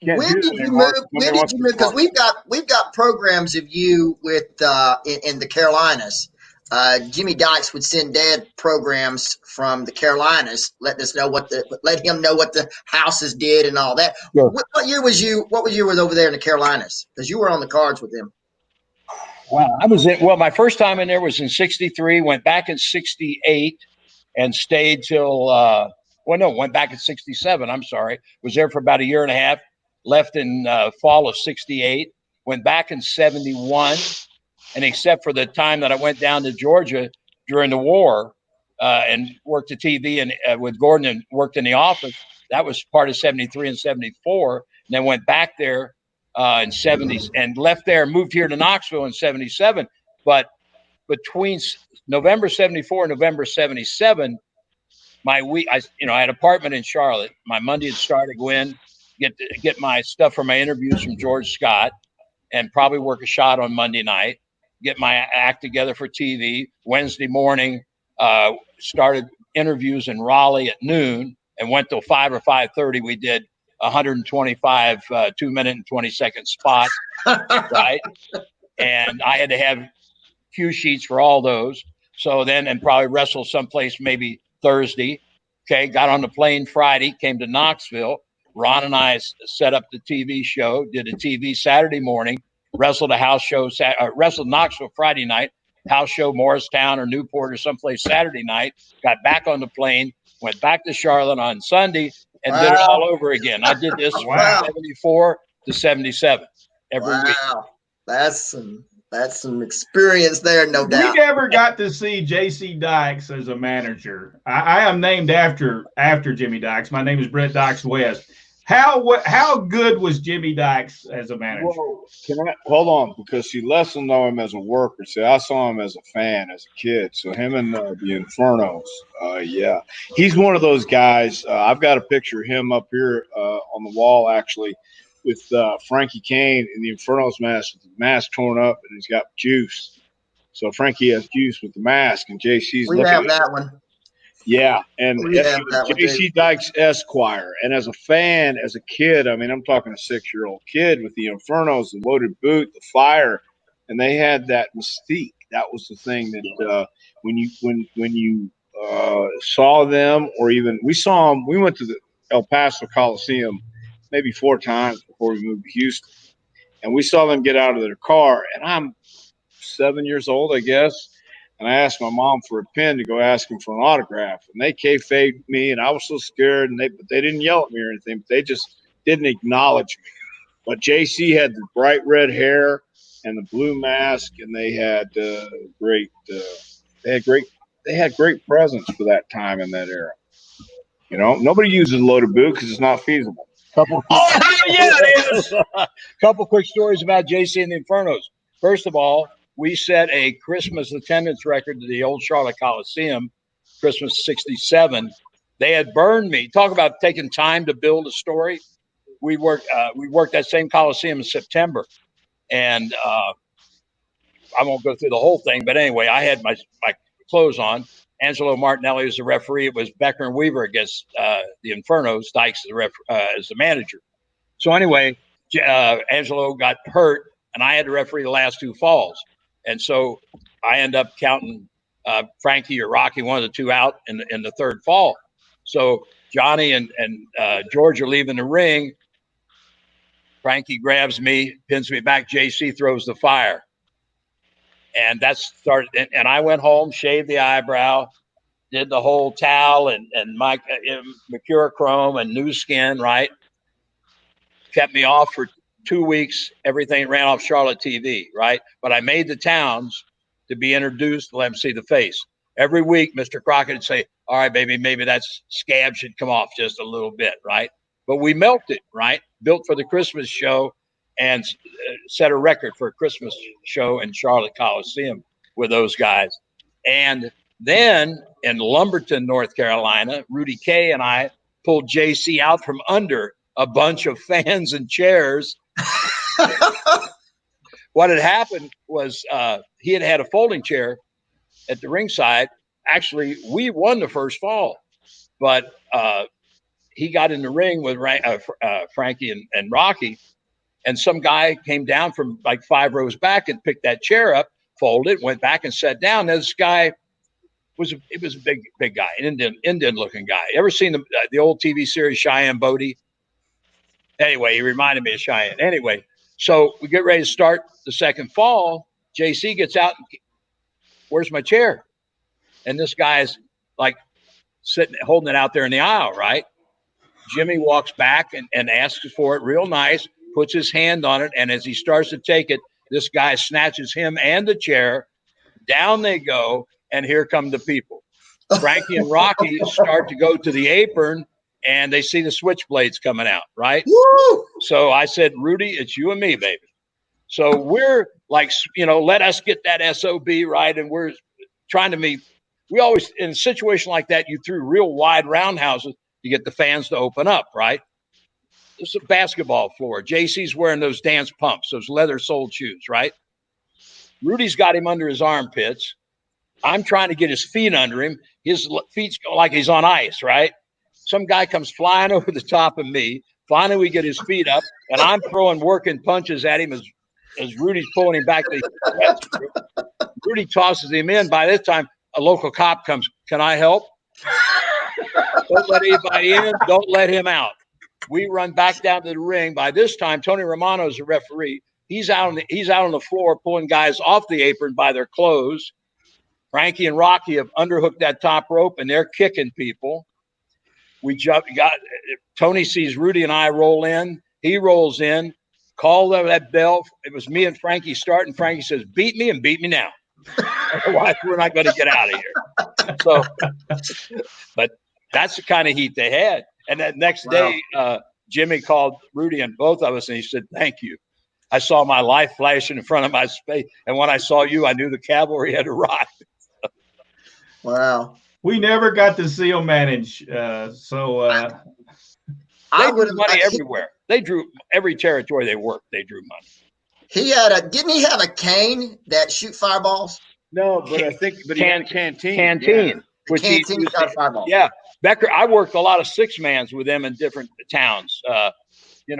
Can't When do did that you anymore. move? Nobody When did wants you to move? Because talk. we've got programs of you with in the Carolinas. Jimmy Dykes would send Dad programs from the Carolinas, letting us know let him know what the houses did and all that. Sure. What year was you? What year was over there in the Carolinas? Because you were on the cards with them. Wow. My first time in there was in 63, went back in 68 and stayed till, went back in 67. I'm sorry. Was there for about a year and a half, left in fall of 68, went back in 71. And except for the time that I went down to Georgia during the war and worked at TV and with Gordon and worked in the office, that was part of 73 and 74. And then went back there in 70s and left there and moved here to Knoxville in 77. But between November 74 and November 77, I had an apartment in Charlotte. My Monday would start to go in, get my stuff for my interviews from George Scott, and probably work a shot on Monday night, get my act together for TV. Wednesday morning, started interviews in Raleigh at noon and went till 5 or 5:30. We did 125 2-minute and 20-second spots, right? And I had to have cue sheets for all those. So then, and probably wrestle someplace maybe Thursday. Okay, got on the plane Friday, came to Knoxville. Ron and I set up the TV show, did a TV Saturday morning, wrestled a house show, wrestled Knoxville Friday night, house show Morristown or Newport or someplace Saturday night, got back on the plane, went back to Charlotte on Sunday, and did it all over again. I did this from 74 to 77 every week. That's some experience there, no doubt. We never got to see J.C. Dykes as a manager. I am named after Jimmy Dykes. My name is Brent Dykes West. How good was Jimmy Dykes as a manager? Well, hold on, because less will know him as a worker. See, I saw him as a fan, as a kid. So him and the Infernos, yeah, he's one of those guys. I've got a picture of him up here on the wall, actually, with Frankie Kane in the Infernos mask, with the mask torn up, and he's got juice. So Frankie has juice with the mask, and JC's we looking have at that one. Yeah, and JC Dykes Esquire. And as a fan, as a kid, I mean, I'm talking a 6-year-old kid with the Infernos, the loaded boot, the fire, and they had that mystique. That was the thing that when you saw them, or even we saw them. We went to the El Paso Coliseum maybe 4 times before we moved to Houston, and we saw them get out of their car. And I'm 7 years old, I guess. And I asked my mom for a pen to go ask him for an autograph. And they kayfabed me, and I was so scared. And they didn't yell at me or anything, but they just didn't acknowledge me. But JC had the bright red hair and the blue mask, and they had great presence for that time in that era. You know, nobody uses loaded boot because it's not feasible. Couple quick stories about JC and the Infernos. First of all, we set a Christmas attendance record to the old Charlotte Coliseum, Christmas 67. They had burned me. Talk about taking time to build a story. We worked that same Coliseum in September. And I won't go through the whole thing, but anyway, I had my clothes on. Angelo Martinelli was the referee. It was Becker and Weaver against the Infernos. Dykes as the manager. So anyway, Angelo got hurt, and I had to referee the last 2 falls. And so I end up counting Frankie or Rocky, one of the 2, out in the 3rd fall. So Johnny and George are leaving the ring. Frankie grabs me, pins me back. JC throws the fire. And that started. And I went home, shaved the eyebrow, did the whole towel and mercurochrome and new skin, right? Kept me off for 2 weeks. Everything ran off Charlotte TV, right? But I made the towns to be introduced to let them see the face. Every week, Mr. Crockett would say, all right, baby, maybe that scab should come off just a little bit, right? But we milked it, right? Built for the Christmas show and set a record for a Christmas show in Charlotte Coliseum with those guys. And then in Lumberton, North Carolina, Rudy Kay and I pulled JC out from under a bunch of fans and chairs. What had happened was he had a folding chair at the ringside. Actually, we won the first fall, but he got in the ring with Frankie and Rocky, and some guy came down from like 5 rows back and picked that chair up, folded, went back and sat down. This guy was a big guy, an Indian looking guy. Ever seen the old TV series Cheyenne Bodie? Anyway, he reminded me of Cheyenne. Anyway, so we get ready to start the second fall. JC gets out. Where's my chair? And this guy's like sitting, holding it out there in the aisle, right? Jimmy walks back and asks for it real nice, puts his hand on it. And as he starts to take it, this guy snatches him and the chair. Down they go. And here come the people. Frankie and Rocky start to go to the apron, and they see the switchblades coming out, right? Woo! So I said, Rudy, it's you and me, baby. So we're like, let us get that SOB right. And we're trying to meet. We always, in a situation like that, you threw real wide roundhouses to get the fans to open up, right? This is a basketball floor. JC's wearing those dance pumps, those leather soled shoes, right? Rudy's got him under his armpits. I'm trying to get his feet under him. His feet's like he's on ice, right? Some guy comes flying over the top of me. Finally, we get his feet up, and I'm throwing working punches at him as Rudy's pulling him back to the restroom. Rudy tosses him in. By this time, a local cop comes. Can I help? Don't let anybody in. Don't let him out. We run back down to the ring. By this time, Tony Romano's the referee. He's out on the floor pulling guys off the apron by their clothes. Frankie and Rocky have underhooked that top rope, and they're kicking people. Tony sees Rudy and I roll in. He rolls in, called that bell. It was me and Frankie starting. Frankie says, beat me and beat me now. Otherwise, we're not going to get out of here. So, but that's the kind of heat they had. And that next day, Jimmy called Rudy and both of us, and he said, thank you. I saw my life flashing in front of my face. And when I saw you, I knew the cavalry had arrived. Wow. We never got to see him manage. They drew money everywhere. They drew every territory they worked. They drew money. He had didn't he have a cane that shoot fireballs? No, but I think he had a canteen. Canteen. Which Canteen shot fireballs. Yeah. Becker, I worked a lot of 6-mans with them in different towns. Les, you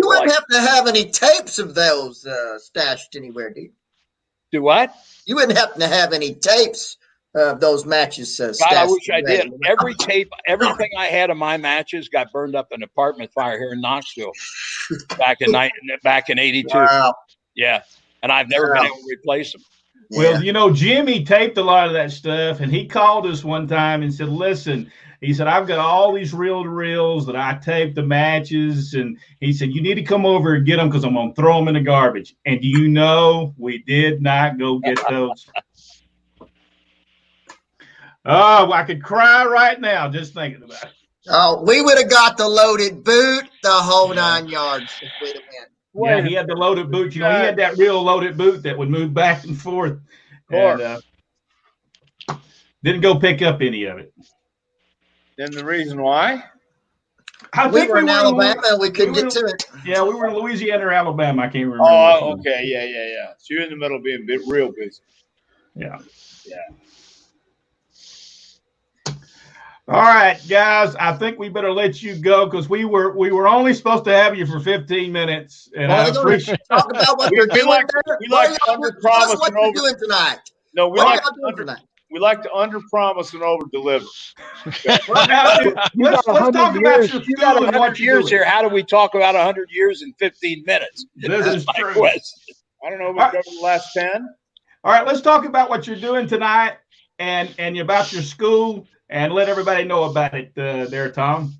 wouldn't have to have any tapes of those stashed anywhere, do you? Do what? You wouldn't happen to have any tapes of those matches stashed. God, I wish I did. Every tape, everything I had of my matches got burned up in an apartment fire here in Knoxville back in '82. Wow. Yeah, and I've never been able to replace them. Well, Jimmy taped a lot of that stuff, and he called us one time and said, listen, he said, I've got all these reel-to-reels that I taped the matches, and he said, you need to come over and get them because I'm going to throw them in the garbage. And do you know, we did not go get those. Oh, I could cry right now just thinking about it. Oh, we would have got the loaded boot, the whole 9 yards if we'd have went. Yeah, he had the loaded boot. He had that real loaded boot that would move back and forth. And didn't go pick up any of it. And the reason why? We were in Alabama and we couldn't get to it. Yeah, we were in Louisiana or Alabama. I can't remember. Oh, okay. Yeah. So you're in the middle of being real busy. Yeah. All right, guys. I think we better let you go because we were only supposed to have you for 15 minutes. And I appreciate talk about what you're doing. We like to under-promise and over. Doing tonight. No, we like to under-promise and over-deliver. Let's talk about your you got 100 years here. How do we talk about 100 years in 15 minutes? This is my true. question. I don't know. We've covered the last 10. All right, let's talk about what you're doing tonight and about your school. And let everybody know about it there, Tom.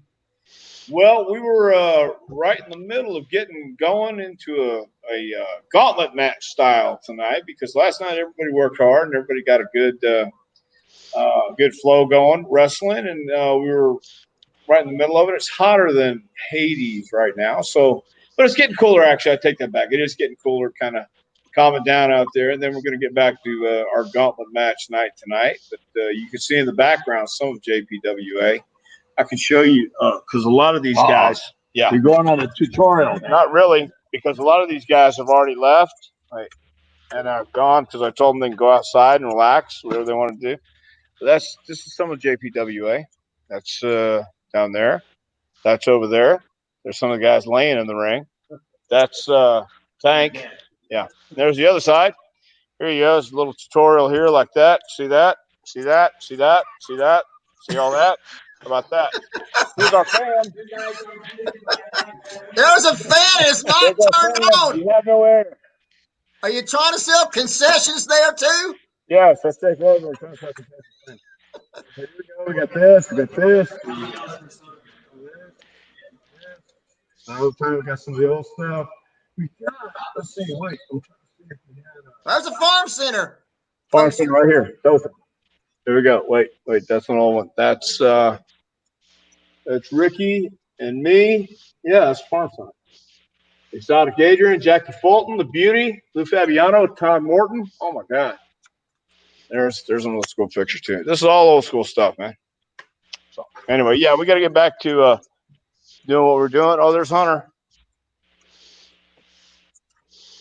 Well, we were right in the middle of getting going into a gauntlet match style tonight because last night everybody worked hard and everybody got a good flow going wrestling, and we were right in the middle of it. It's hotter than Hades right now, but it's getting cooler. Actually, I take that back. It is getting cooler, kind of calming down out there, and then we're going to get back to our gauntlet match night tonight. But you can see in the background some of JPWA. I can show you because a lot of these guys, they're going on a tutorial. Not really, because a lot of these guys have already left and are gone because I told them they can go outside and relax, whatever they want to do. But this is some of JPWA. That's down there. That's over there. There's some of the guys laying in the ring. That's Tank. Yeah. There's the other side. Here he goes. A little tutorial here like that. See that? See that? See that? See that? See all that? How about that? Here's our fan. There's a fan. It's not turned on. You have no air. Are you trying to sell concessions there too? Yes, let's take over. Here we go. We got this. We got this. Another time we got some of the old stuff. Let's see. Wait. I'm trying to see if we had There's a farm center. farm center right here. Open. There we go. Wait. That's an old one. That's Ricky and me. Yeah, that's farm center. Exotic Adrian, Jackie Fulton, the Beauty, Lou Fabiano, Tom Morton. Oh my God. There's an old school picture too. This is all old school stuff, man. So anyway, yeah, we got to get back to doing what we're doing. Oh, there's Hunter.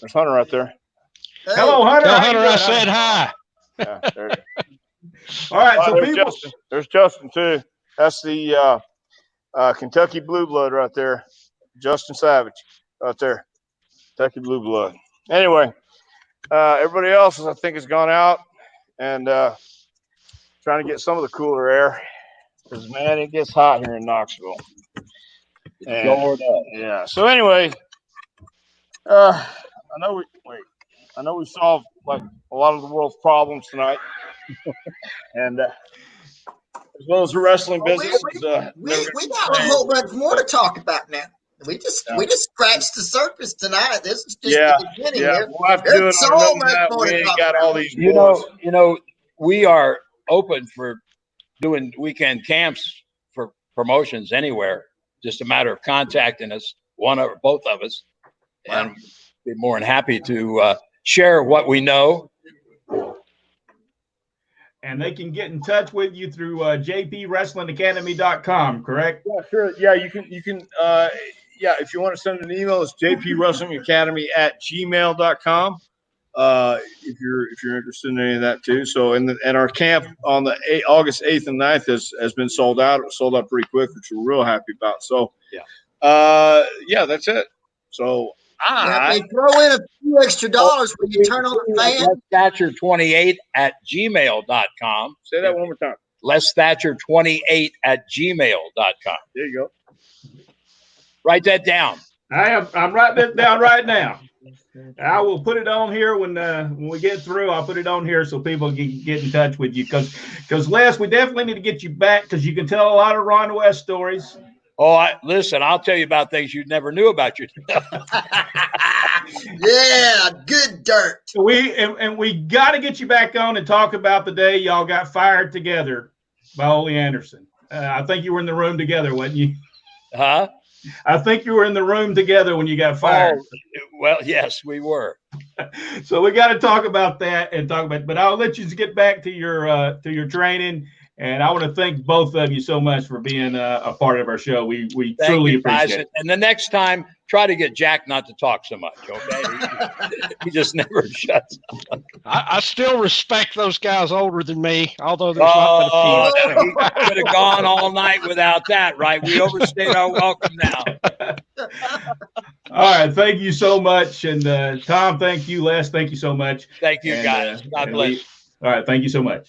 There's Hunter right there. Hey. Hello, Hunter. Tell How you Hunter I doing? said hi. Yeah, there you go. All right, so there's people. Justin. There's Justin too. That's the Kentucky Blue Blood right there. Justin Savage right there. Kentucky Blue Blood. Anyway, everybody else I think has gone out and trying to get some of the cooler air because man, it gets hot here in Knoxville. And, yeah. So anyway, I know we solved like a lot of the world's problems tonight, and as well as the wrestling business. We got a whole bunch more to talk about now. We just scratched the surface tonight. This is just the beginning. Yeah, we'll have to do it There's on so another much night. more We to ain't talk got about. all these. You know, we are open for doing weekend camps for promotions anywhere. Just a matter of contacting us, one or both of us, and be more than happy to share what we know. And they can get in touch with you through jpwrestlingacademy.com, correct? Yeah, sure. Yeah, you can. If you want to send an email, it's jpwrestlingacademy@gmail.com. If you're interested in any of that too. So, and our camp on the August 8th and 9th has been sold out. It was sold out pretty quick, which we're real happy about. So, that's it. So, They throw in a few extra dollars when you turn on the fan. LesThatcher28@gmail.com. Say that one more time. LesThatcher28@gmail.com. There you go. Write that down. I'm writing it down right now. I will put it on here when we get through. I'll put it on here so people can get in touch with you because Les, we definitely need to get you back because you can tell a lot of Ron West stories. Oh, listen, I'll tell you about things you never knew about yourself. Yeah, good dirt. We got to get you back on and talk about the day y'all got fired together by Ole Anderson. I think you were in the room together, wasn't you? Huh? I think you were in the room together when you got fired. Oh, well, yes, we were. So we got to talk about that but I'll let you get back to your training. And I want to thank both of you so much for being a part of our show. We truly appreciate it. And the next time, try to get Jack not to talk so much, okay? He just never shuts up. I still respect those guys older than me, although there's not been a few. We could have gone all night without that, right? We overstayed our welcome now. All right. Thank you so much. And Tom, thank you. Les, thank you so much. Thank you, guys. God bless. All right. Thank you so much.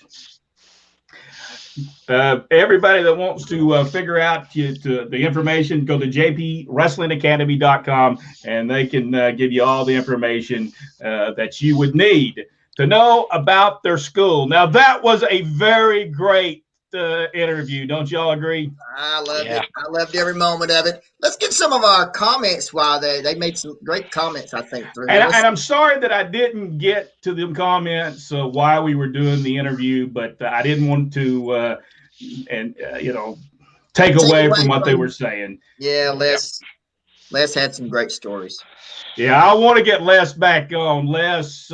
Everybody that wants to figure out the information, go to jpwrestlingacademy.com and they can give you all the information that you would need to know about their school. Now, that was a very great interview. Don't y'all agree? I loved it. I loved every moment of it. Let's get some of our comments while they made some great comments, I think. And I'm sorry that I didn't get to them comments while we were doing the interview, but I didn't want to, take away from what they were saying. Yeah, Les had some great stories. Yeah, I want to get Les back on. Les,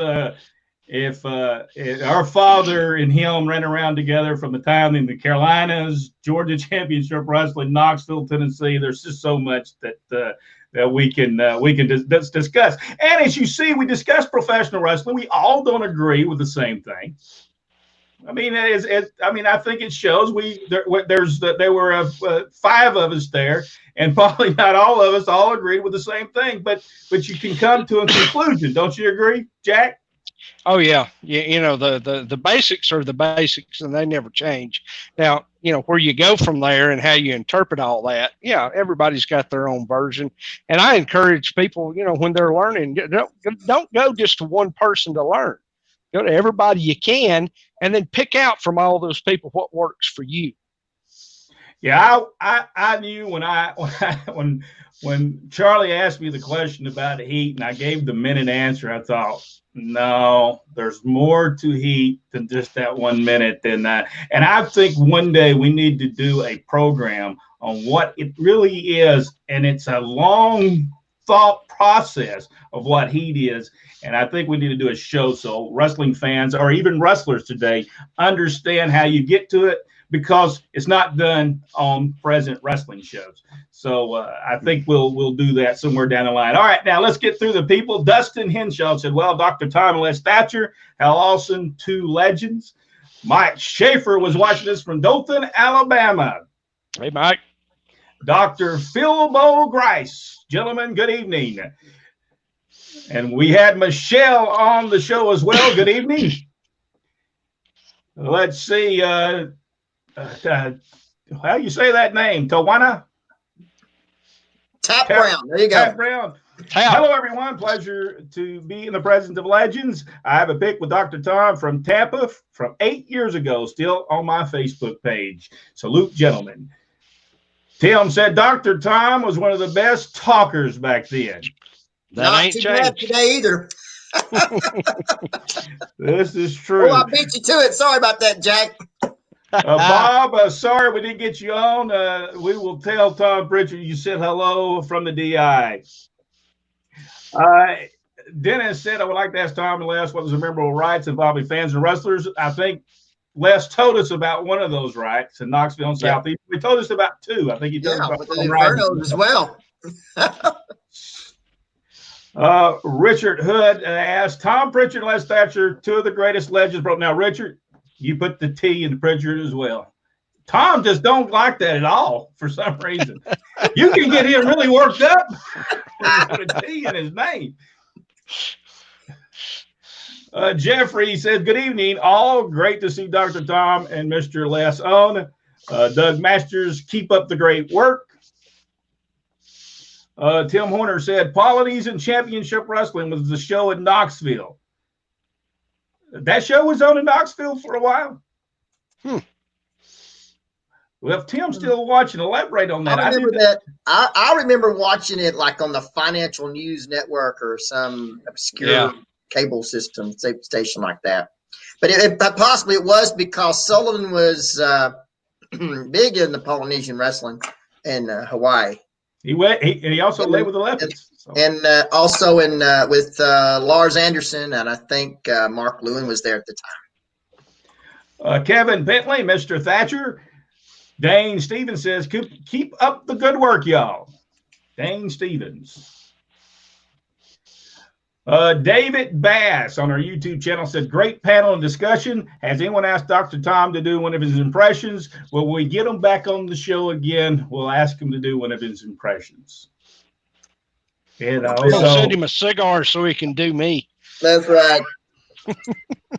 if our father and him ran around together from the time in the Carolinas, Georgia Championship Wrestling, Knoxville, Tennessee, there's just so much that we can discuss. And as you see, we discuss professional wrestling. We all don't agree with the same thing. I mean, I think it shows there were 5 of us there, and probably not all of us all agreed with the same thing. But you can come to a conclusion, don't you agree, Jack? Oh yeah, the basics are the basics, and they never change. Now, where you go from there and how you interpret all that. Yeah, everybody's got their own version, and I encourage people, when they're learning, don't go just to one person to learn. Go to everybody you can, and then pick out from all those people what works for you. Yeah, I knew when Charlie asked me the question about heat, and I gave the minute answer, I thought, no, there's more to heat than just that 1 minute than that. And I think one day we need to do a program on what it really is, and it's a long thought process of what heat is. And I think we need to do a show so wrestling fans or even wrestlers today understand how you get to it, because it's not done on present wrestling shows. So I think we'll do that somewhere down the line. All right, now let's get through the people. Dustin Henshaw said, well, Dr. Tom and Les Thatcher, how awesome, 2 legends. Mike Schaefer was watching us from Dothan, Alabama. Hey, Mike. Dr. Philbo Grice, gentlemen, good evening. And we had Michelle on the show as well. Good evening. Let's see. How you say that name? Tawana? Tap Brown. There you go. Tap Brown. Hello, everyone. Pleasure to be in the presence of legends. I have a pic with Dr. Tom from Tampa from 8 years ago, still on my Facebook page. Salute, gentlemen. Tim said Dr. Tom was one of the best talkers back then. That Not ain't too bad changed today either. This is true. Oh, I beat you to it. Sorry about that, Jack. Bob, sorry we didn't get you on. We will tell Tom Prichard you said hello from the DI. Dennis said, I would like to ask Tom and Les what was the memorable rights involving fans and wrestlers. I think Les told us about one of those rights in Knoxville and Southeast. We told us about 2. I think he told us about with the Infernos as well. Richard Hood asked, Tom Prichard and Les Thatcher, 2 of the greatest legends. Now, Richard, you put the T in Prichard as well. Tom just don't like that at all for some reason. You can get him really worked up when you put a T in his name. Jeffrey says, good evening. All great to see Dr. Tom and Mr. Les on. Doug Masters, keep up the great work. Tim Horner said, Polynesian Championship Wrestling was the show in Knoxville. That show was on in Knoxville for a while. Well, if Tim's still watching, elaborate on that. I remember that. I remember watching it like on the Financial News Network or some obscure cable system station like that. But possibly it was because Sullivan was big in the Polynesian wrestling in Hawaii. He also led with the Leopards. And also with Lars Anderson, and I think Mark Lewin was there at the time. Kevin Bentley, Mr. Thatcher. Dane Stevens says, keep up the good work, y'all. Dane Stevens. David Bass on our YouTube channel said, great panel and discussion. Has anyone asked Dr. Tom to do one of his impressions? Well, when we get him back on the show again, we'll ask him to do one of his impressions. And I'll send him a cigar so he can do me. That's right.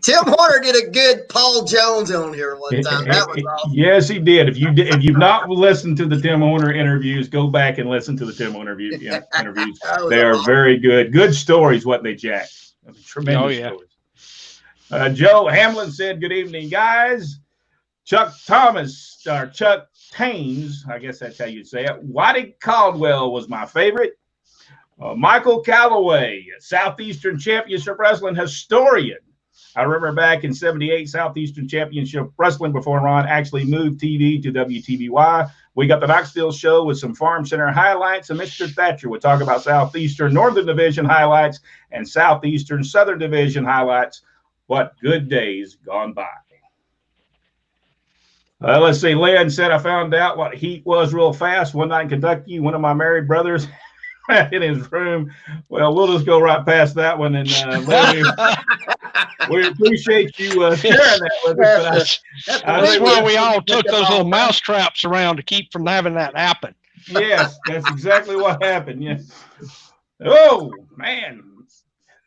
Tim Horner did a good Paul Jones on here one time. That was awesome. Yes, he did. If you've not listened to the Tim Horner interviews, go back and listen to the Tim Horner interviews. They are awesome. Very good. Good stories, wasn't they, Jack? Tremendous stories. Joe Hamlin said, good evening, guys. Chuck Thomas, or Chuck Taines, I guess that's how you'd say it. Whitey Caldwell was my favorite. Michael Calloway, Southeastern Championship Wrestling historian. I remember back in '78, Southeastern Championship Wrestling, before Ron actually moved TV to WTBY. We got the Knoxville show with some Farm Center highlights, and Mr. Thatcher would talk about Southeastern Northern Division highlights and Southeastern Southern Division highlights. What good days gone by. Let's see. Lynn said, I found out what heat was real fast. One night in Kentucky, one of my married brothers in his room. Well, we'll just go right past that one. And we appreciate you sharing that with us. That's where we all took those little mouse traps around to keep from having that happen. Yes, that's exactly what happened. Yeah. Oh, man.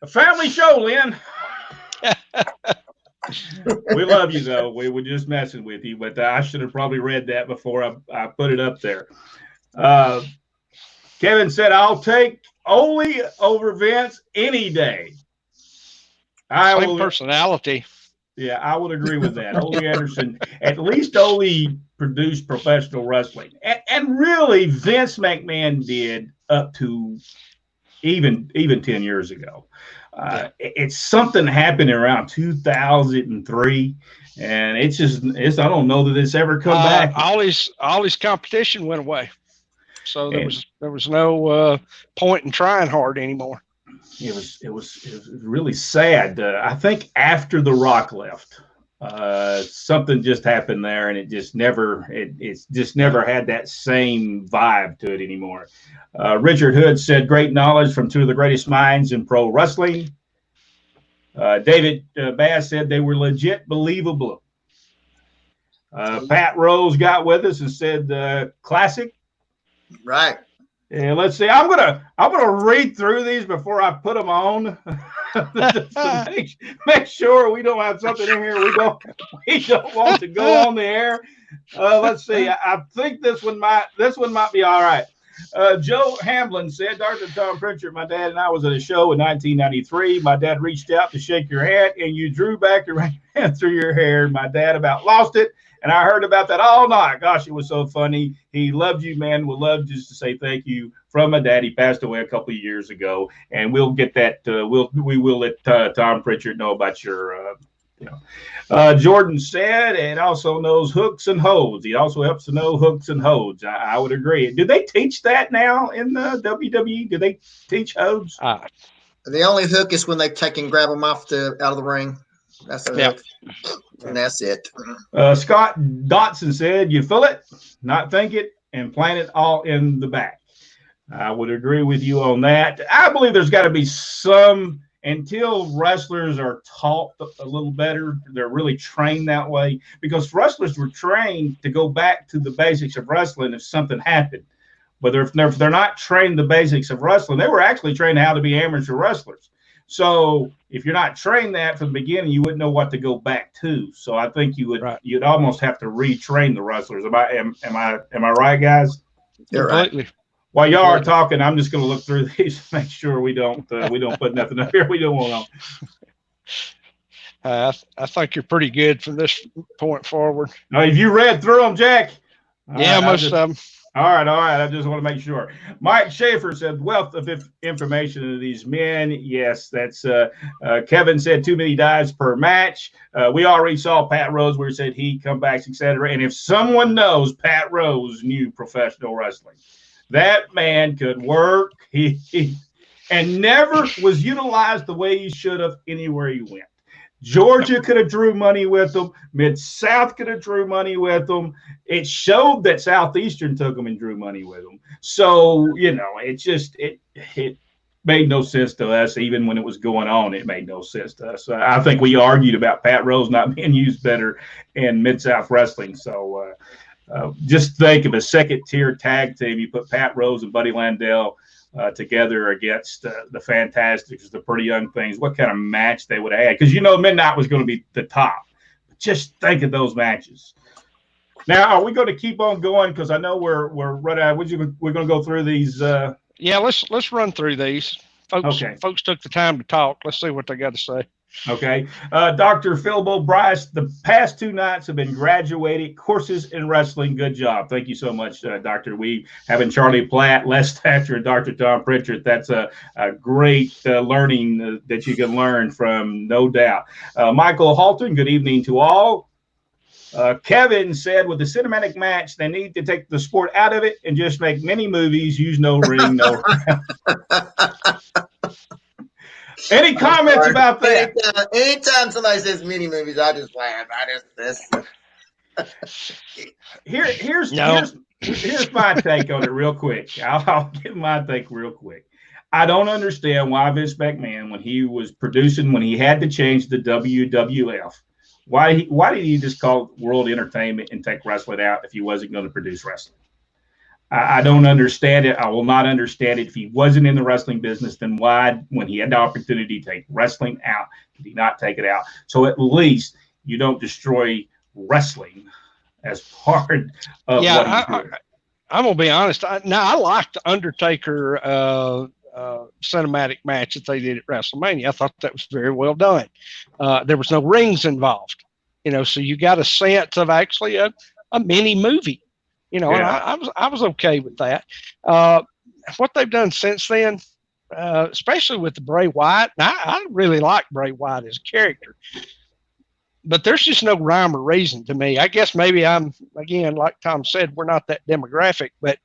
A family show, Lynn. We love you, though. We were just messing with you, but I should have probably read that before I put it up there. Kevin said, I'll take Ole over Vince any day. Same personality. Yeah, I would agree with that. Ole Anderson, at least Ole produced professional wrestling. And really, Vince McMahon did up to even 10 years ago. It's something happened around 2003, and I don't know that it's ever come back. All his competition went away, so there was no point in trying hard anymore. It was really sad. I think after The Rock left, something just happened there, and it's just never had that same vibe to it anymore. Richard Hood said, great knowledge from two of the greatest minds in pro wrestling. David Bass said they were legit believable. Pat Rose got with us and said, classic. Right. And let's see. I'm gonna read through these before I put them on to make sure we don't have something in here we don't want to go on the air. Let's see. I think this one might be all right. Joe Hamlin said, Dr. Tom Prichard, my dad and I was at a show in 1993. My dad reached out to shake your hand, and you drew back your hand through your hair. My dad about lost it. And I heard about that all night. Gosh, it was so funny. He loved you, man. Would love just to say thank you from my dad. He passed away a couple of years ago, and we'll get that. We will let Tom Prichard know about your. Jordan said, and also knows hooks and holds. He also helps to know hooks and holds. I would agree. Do they teach that now in the WWE? Do they teach holds? The only hook is when they take and grab them out of the ring. That's the hook. And that's it. Scott Dotson said, you fill it, not think it, and plant it all in the back. I would agree with you on that. I believe there's got to be some, until wrestlers are taught a little better, they're really trained that way, because wrestlers were trained to go back to the basics of wrestling if something happened. But if they're not trained the basics of wrestling, they were actually trained how to be amateur wrestlers. So if you're not trained that from the beginning, you wouldn't know what to go back to. So I think you'd almost have to retrain the wrestlers. Am I right, guys? You're right. While y'all are talking, I'm just going to look through these to make sure we don't put nothing up here we don't want on. I think you're pretty good from this point forward. Now, have you read through them, Jack? Yeah, most of them. All right. I just want to make sure. Mike Schaefer said, wealth of information to these men. Yes, that's Kevin said too many dives per match. We already saw Pat Rose where he said he'd come back, etc. And if someone knows, Pat Rose knew professional wrestling. That man could work. He never was utilized the way he should have anywhere he went. Georgia could have drew money with them. Mid-South could have drew money with them. It showed that Southeastern took them and drew money with them. So, it made no sense to us. Even when it was going on, it made no sense to us. I think we argued about Pat Rose not being used better in Mid-South wrestling. So just think of a second-tier tag team. You put Pat Rose and Buddy Landell together against the Fantastics, the Pretty Young Things, what kind of match they would have had. Because Midnight was going to be the top. Just think of those matches. Now, are we going to keep on going? Because I know we're right out. We're going to go through these. Yeah, let's run through these. Folks took the time to talk. Let's see what they got to say. Okay. Dr. Philbo Bryce, the past 2 nights have been graduated courses in wrestling. Good job. Thank you so much, Doctor. We having Charlie Platt, Les Thatcher, and Dr. Tom Prichard. That's a great learning that you can learn from, no doubt. Michael Halton, good evening to all. Kevin said, with the cinematic match, they need to take the sport out of it and just make mini movies, use no ring, no Any comments about that? Anytime somebody says mini movies, I just laugh. Here's my take on it real quick. I'll give my take real quick. I don't understand why Vince McMahon, when he was producing, when he had to change the WWF, why did he just call it World Entertainment and take wrestling out if he wasn't going to produce wrestling? I don't understand it. I will not understand it. If he wasn't in the wrestling business, then why, when he had the opportunity to take wrestling out, did he not take it out? So at least you don't destroy wrestling as part of what he's doing. I'm going to be honest. I liked the Undertaker cinematic match that they did at WrestleMania. I thought that was very well done. There was no rings involved, so you got a sense of actually a mini movie. And I was okay with that. What they've done since then, especially with the Bray Wyatt, I really like Bray Wyatt as a character, but there's just no rhyme or reason to me. I guess maybe I'm, again, like Tom said, we're not that demographic, but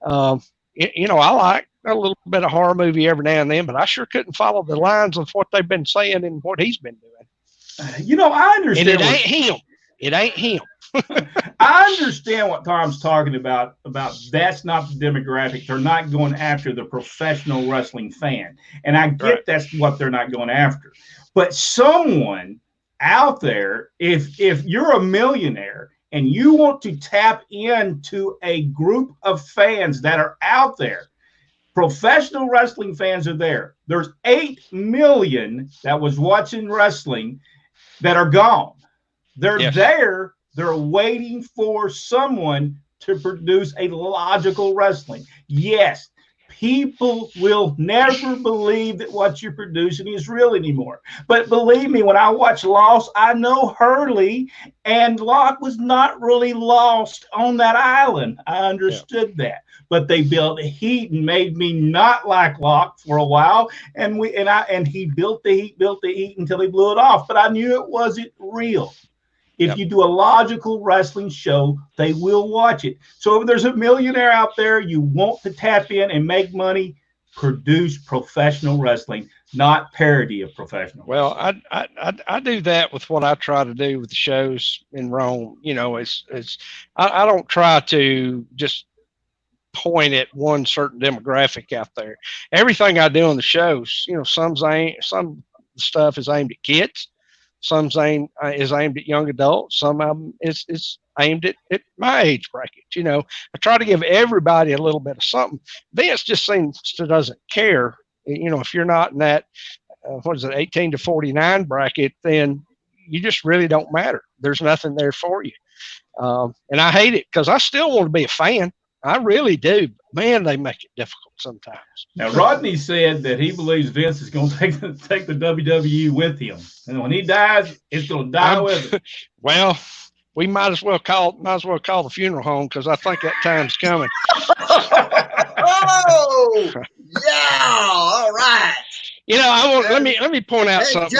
I like a little bit of horror movie every now and then, but I sure couldn't follow the lines of what they've been saying and what he's been doing. I understand. And it ain't him. It ain't him. I understand what Tom's talking about that's not the demographic. They're not going after the professional wrestling fan. And I get that's what they're not going after. But someone out there, if you're a millionaire and you want to tap into a group of fans that are out there, professional wrestling fans are there. There's 8 million that was watching wrestling that are gone. They're there. They're waiting for someone to produce a logical wrestling. Yes, people will never believe that what you're producing is real anymore. But believe me, when I watch Lost, I know Hurley and Locke was not really lost on that island. I understood that. But they built heat and made me not like Locke for a while. And he built the heat until he blew it off. But I knew it wasn't real. If you do a logical wrestling show, they will watch it. So if there's a millionaire out there, you want to tap in and make money, produce professional wrestling, not parody of professional. Well, I do that with what I try to do with the shows in Rome. I don't try to just point at one certain demographic out there. Everything I do on the shows, some stuff is aimed at kids. Some is aimed at young adults. Some of them is aimed at my age bracket. I try to give everybody a little bit of something. Vince just seems to doesn't care. If you're not in that, 18 to 49 bracket, then you just really don't matter. There's nothing there for you. And I hate it because I still want to be a fan. I really do. Man, they make it difficult sometimes. Now, Rodney said that he believes Vince is going to take the WWE with him, and when he dies, it's going to die with him. Well, we might as well call the funeral home because I think that time's coming. Oh, yeah! All right. Let me point out something.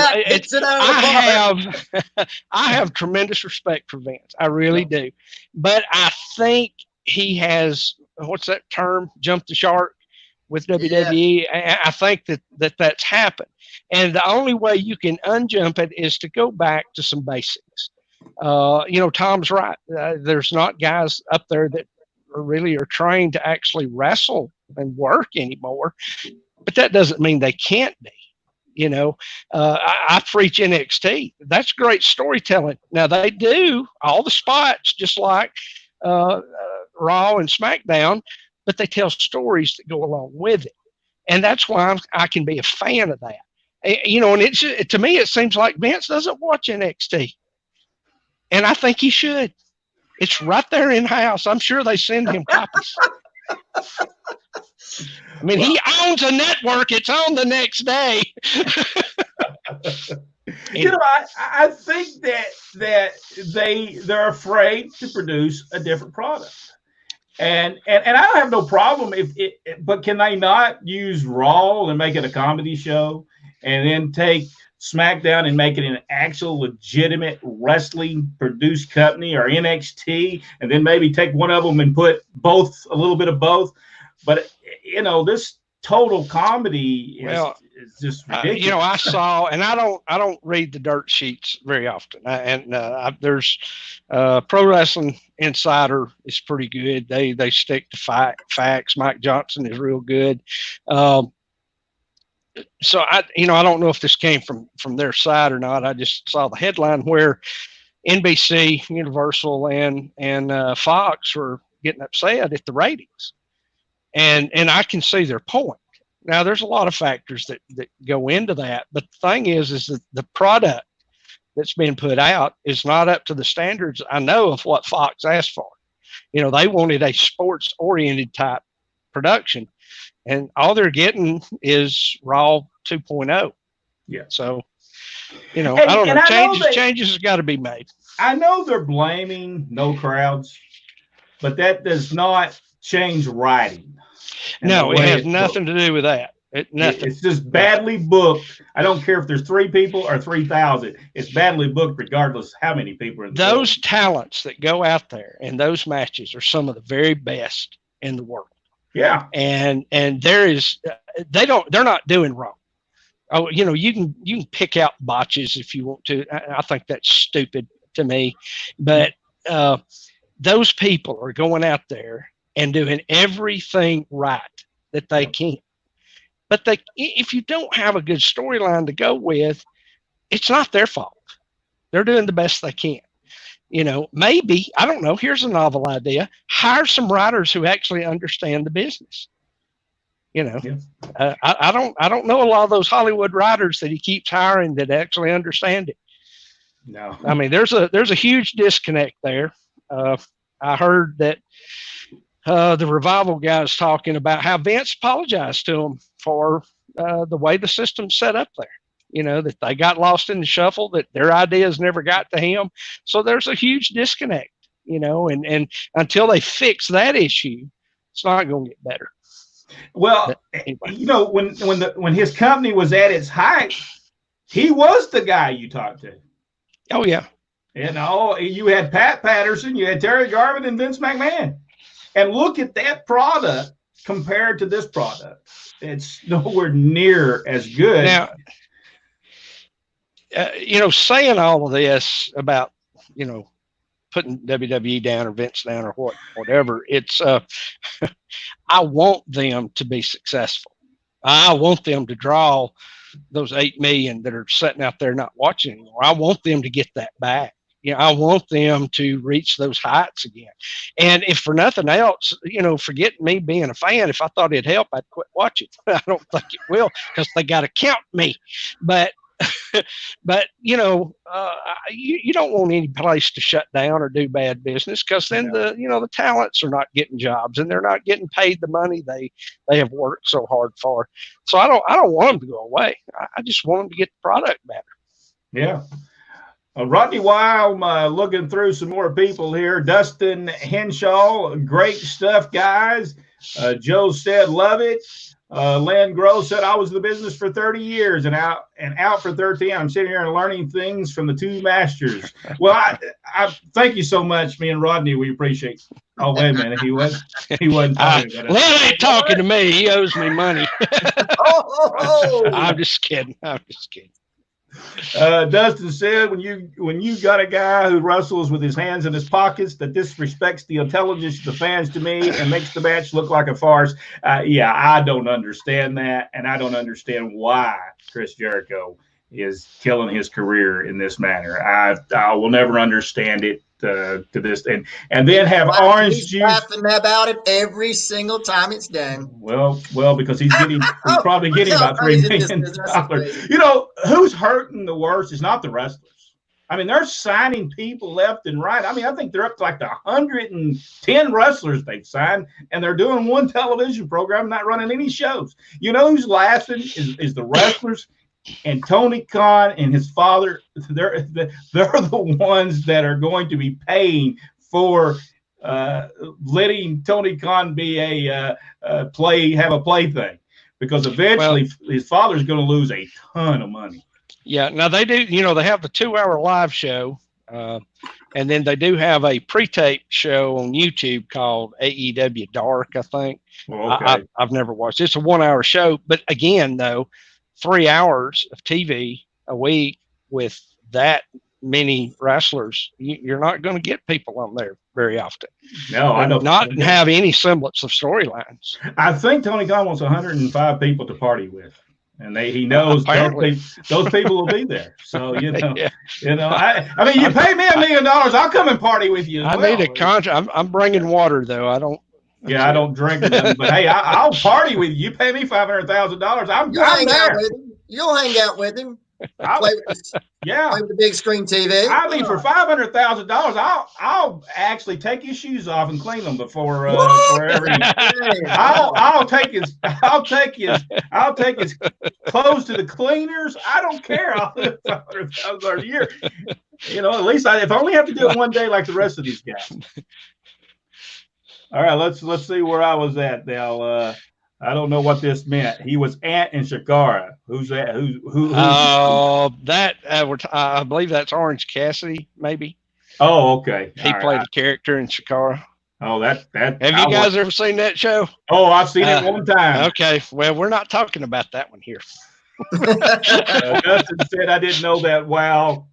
I have tremendous respect for Vince. I really do, but I think he has, what's that term? Jump the shark with WWE. Yeah. I think that's happened. And the only way you can unjump it is to go back to some basics. Tom's right. There's not guys up there that are trained to actually wrestle and work anymore, but that doesn't mean they can't be. I preach NXT. That's great storytelling. Now they do all the spots just like Raw and SmackDown, but they tell stories that go along with it, and that's why I can be a fan of that. And it's to me it seems like Vince doesn't watch NXT, and I think he should. It's right there in house. I'm sure they send him copies. I mean, he owns a network. It's on the next day. I think that they're afraid to produce a different product. And I don't have no problem but can they not use Raw and make it a comedy show and then take SmackDown and make it an actual legitimate wrestling produced company, or NXT, and then maybe take one of them and put a little bit of both. But this total comedy is just ridiculous. You know, I saw, and I don't read the dirt sheets very often. There's Pro Wrestling Insider is pretty good. They stick to facts. Mike Johnson is real good. So I don't know if this came from their side or not. I just saw the headline where NBC, Universal, and Fox were getting upset at the ratings, and I can see their point. Now, there's a lot of factors that go into that, but the thing is that the product that's being put out is not up to the standards I know of what Fox asked for. You know, they wanted a sports-oriented type production, and all they're getting is Raw 2.0. Yeah. So, you know, I don't know. Changes has got to be made. I know they're blaming no crowds, but that does not change writing. No, it has nothing to do with that. Nothing. It's just badly booked. I don't care if there's 3 people or 3,000. It's badly booked regardless how many people are in the Those world. Talents that go out there in those matches are some of the very best in the world. Yeah. And they're not doing wrong. Oh, you know, you can pick out botches if you want to. I think that's stupid to me, but those people are going out there and doing everything right that they can. But if you don't have a good storyline to go with, it's not their fault. They're doing the best they can. You know, maybe, I don't know, here's a novel idea. Hire some writers who actually understand the business. You know, yeah. I don't know a lot of those Hollywood writers that he keeps hiring that actually understand it. No. I mean, there's a huge disconnect there. I heard that the Revival guys talking about how Vince apologized to him for the way the system's set up there. You know, that they got lost in the shuffle, that their ideas never got to him. So there's a huge disconnect, you know, and until they fix that issue, it's not going to get better. Well, anyway. You know, when his company was at its height, he was the guy you talked to. Oh, yeah. You know, you had Pat Patterson, you had Terry Garvin, and Vince McMahon. And look at that product compared to this product. It's nowhere near as good. Now, you know, saying all of this about, you know, putting WWE down or Vince down or whatever, it's I want them to be successful. I want them to draw those 8 million that are sitting out there not watching anymore. I want them to get that back. You know, I want them to reach those heights again. And if for nothing else, you know, forget me being a fan. If I thought it'd help, I'd quit watching. I don't think it will because they got to count me. But you know, you don't want any place to shut down or do bad business because then the talents are not getting jobs and they're not getting paid the money they have worked so hard for. So I don't want them to go away. I just want them to get the product better. Yeah. Rodney, while I'm looking through some more people here, Dustin Henshaw, great stuff, guys. Joe said, love it. Len Gross said, I was in the business for 30 years and out for 13. I'm sitting here and learning things from the two masters. Well, I thank you so much, me and Rodney. We appreciate it. Oh, wait a minute. He wasn't talking about it. Len ain't talking to me. He owes me money. I'm just kidding. Dustin said, when you got a guy who wrestles with his hands in his pockets, that disrespects the intelligence of the fans to me and makes the match look like a farce. Yeah, I don't understand that, and I don't understand why Chris Jericho is killing his career in this manner. I will never understand it to this, and then have orange juice. Laughing about it every single time it's done. Well, because he's probably getting about $3 million. You know, who's hurting the worst is not the wrestlers. I mean, they're signing people left and right. I mean, I think they're up to like 110 wrestlers they've signed, and they're doing one television program, not running any shows. You know who's laughing is the wrestlers. And Tony Khan and his father, they're the ones that are going to be paying for letting Tony Khan be have a plaything, because eventually his father's going to lose a ton of money. Yeah, now they do. You know, they have the 2-hour live show And then they do have a pre-tape show on YouTube called AEW Dark, I think. Okay. I've never watched. It's a 1 hour show, but again, though, 3 hours of TV a week with that many wrestlers, you're not going to get people on there very often. No, I don't. Not have any semblance of storylines. I think Tony Khan wants 105 people to party with, and he knows those people will be there. So Yeah. I mean, you pay me $1 million, I'll come and party with you. I need a contract. I'm bringing water though. I don't. Yeah, I don't drink them, but hey, I'll party with you. You pay me $500,000. I'm there. You'll hang out with him. Play with the big screen TV. I mean, for $500,000, I'll actually take his shoes off and clean them before every. I'll take his clothes to the cleaners. I don't care. I'll live $500,000 a year. At least if I only have to do it one day like the rest of these guys. All right, let's see where I was at now. I don't know what this meant. He was Ant in Shakara. Who's that? Who? I believe that's Orange Cassidy, maybe. Oh, okay. He played a character in Shakara. Oh, that. Have you guys ever seen that show? Oh, I've seen it one time. Okay, well, we're not talking about that one here. Dustin said I didn't know that. Wow.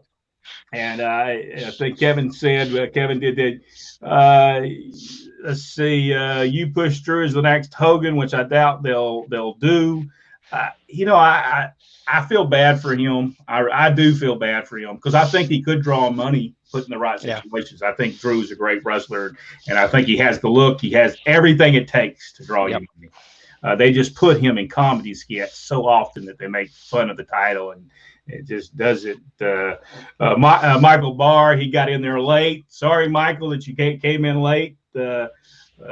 And I think Kevin said Kevin did that. Let's see. You push Drew as the next Hogan, which I doubt they'll do. I feel bad for him. I do feel bad for him because I think he could draw money put in the right situations. I think Drew's a great wrestler, and I think he has the look. He has everything it takes to draw you money. They just put him in comedy skits so often that they make fun of the title, and it just does it. Michael Barr, he got in there late. Sorry, Michael, that you came in late.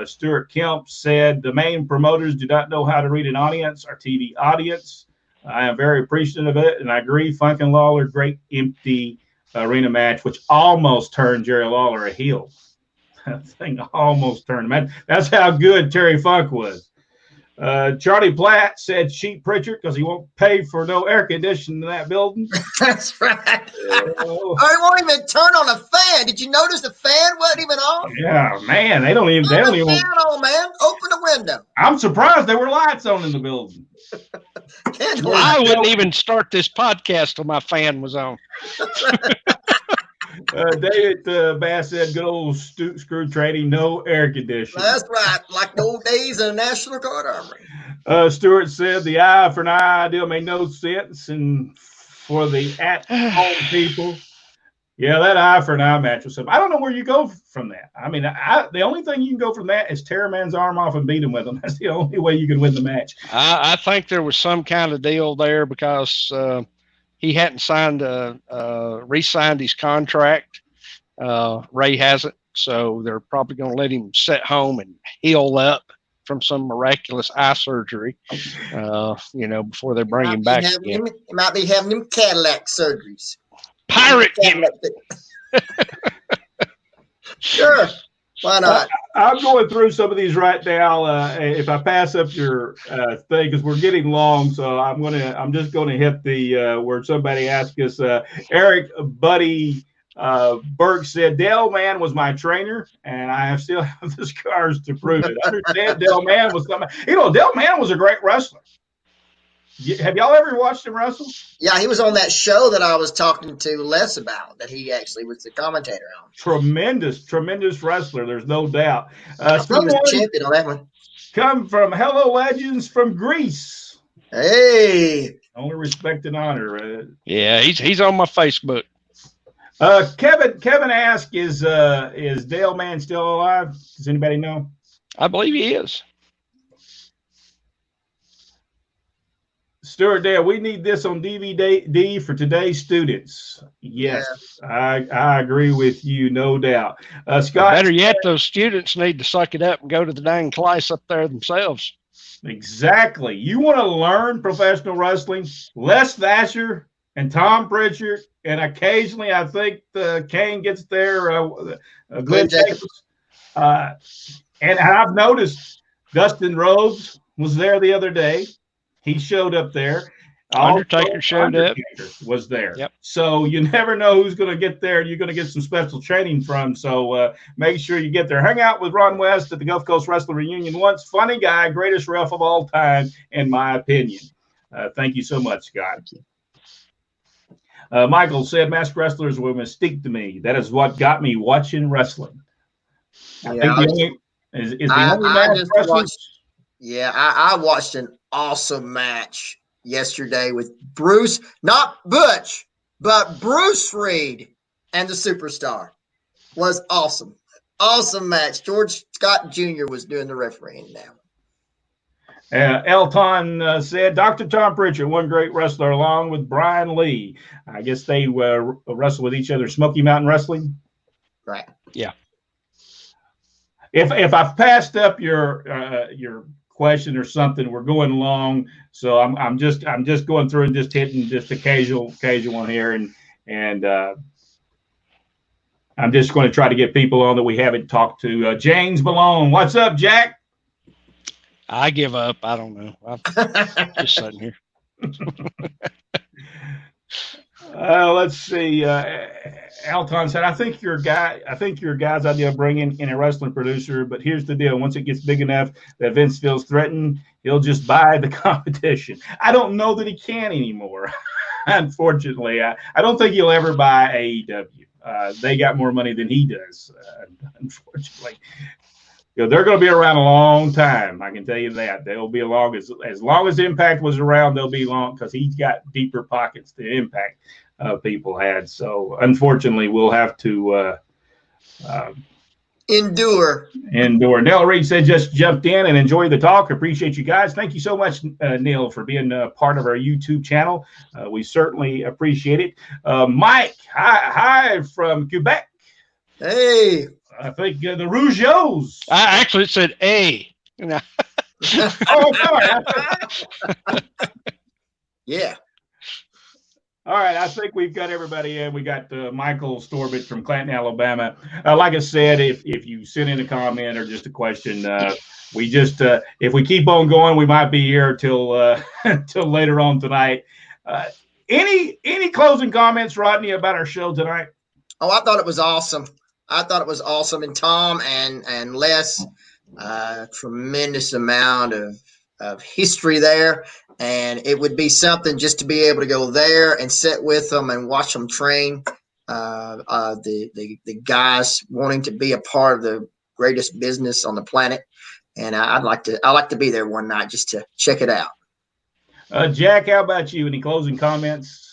Stuart Kemp said the main promoters do not know how to read an audience, our TV audience. I am very appreciative of it, and I agree. Funk and Lawler, great empty arena match, which almost turned Jerry Lawler a heel. That thing almost turned him. That's how good Terry Funk was. Charlie Platt said cheap Prichard because he won't pay for no air conditioning in that building. That's right. I won't even turn on a fan. Did you notice the fan wasn't even on? Yeah, man, they don't even. Fan on, man. Open the window. I'm surprised there were lights on in the building. I wouldn't even start this podcast till my fan was on. David Bass said, good old screw trading, no air conditioning. That's right, like the old days in the National Guard Armory. Stewart said the eye for an eye idea made no sense, and for the at-home people, that eye for an eye match was something. I don't know where you go from that. I mean, the only thing you can go from that is tear a man's arm off and beat him with him. That's the only way you can win the match. I think there was some kind of deal there because he hadn't re-signed his contract. Ray hasn't, so they're probably going to let him sit home and heal up from some miraculous eye surgery, before they bring him back again. He might be having them Cadillac surgeries. Pirate him. Sure. Why not? I'm going through some of these right now. If I pass up your thing, because we're getting long, so I'm just going to hit the where somebody asked us. Eric Buddy Burke said Dale Mann was my trainer, and I still have the scars to prove it. I understand Dale Mann was coming. Dale Mann was a great wrestler. Have y'all ever watched him wrestle? Yeah, he was on that show that I was talking to Les about, that he actually was the commentator on. Tremendous wrestler. There's no doubt. He was the champion on that one. Come from Hello Legends from Greece. Hey. Only respect and honor. Yeah, he's on my Facebook. Kevin asked, is Dale Mann still alive? Does anybody know? I believe he is. Stuart Dale, we need this on DVD for today's students. Yes, I agree with you, no doubt. Scott, better yet, those students need to suck it up and go to the dang class up there themselves. Exactly. You want to learn professional wrestling? Les Thatcher and Tom Prichard, and occasionally I think Kane gets there. Glenn Jacobs. And I've noticed Dustin Rhodes was there the other day. He showed up there. Undertaker showed up. Was there. Yep. So you never know who's going to get there. You're going to get some special training from. So make sure you get there. Hang out with Ron West at the Gulf Coast Wrestling Reunion once. Funny guy, greatest ref of all time, in my opinion. Thank you so much, Scott. Michael said, masked wrestlers were a mystique to me. That is what got me watching wrestling. I watched an awesome match yesterday with Bruce, not Butch, but Bruce Reed and the Superstar. Was awesome. Awesome match. George Scott Jr. was doing the refereeing now. Elton said, Dr. Tom Prichard, one great wrestler, along with Brian Lee. I guess they wrestle with each other. Smoky Mountain Wrestling? Right. Yeah. If I've passed up your question or something, we're going along. So I'm just going through and just hitting just a casual one here, and I'm just going to try to get people on that we haven't talked to. James Malone, what's up, Jack? I give up. I don't know. I'm just sitting here. Let's see. Alton said, I think your guy's idea of bringing in a wrestling producer, but here's the deal. Once it gets big enough that Vince feels threatened, he'll just buy the competition. I don't know that he can anymore. Unfortunately, I don't think he'll ever buy AEW. They got more money than he does, unfortunately. They're going to be around a long time. I can tell you that. They'll be as long as Impact was around, they'll be long because he's got deeper pockets than Impact people had. So, unfortunately, we'll have to endure. Neil Reed said, just jumped in and enjoy the talk. Appreciate you guys. Thank you so much, Neil, for being part of our YouTube channel. We certainly appreciate it. Mike, hi from Quebec. Hey. I think the Rougeos. I actually said A. Oh, sorry. Yeah. All right. I think we've got everybody in. We got Michael Storbit from Clanton, Alabama. Like I said, if you send in a comment or just a question, we just if we keep on going, we might be here till till later on tonight. Any closing comments, Rodney, about our show tonight? Oh, I thought it was awesome. And Tom and Les, tremendous amount of history there. And it would be something just to be able to go there and sit with them and watch them train. The guys wanting to be a part of the greatest business on the planet. And I like to be there one night just to check it out. Jack, how about you? Any closing comments?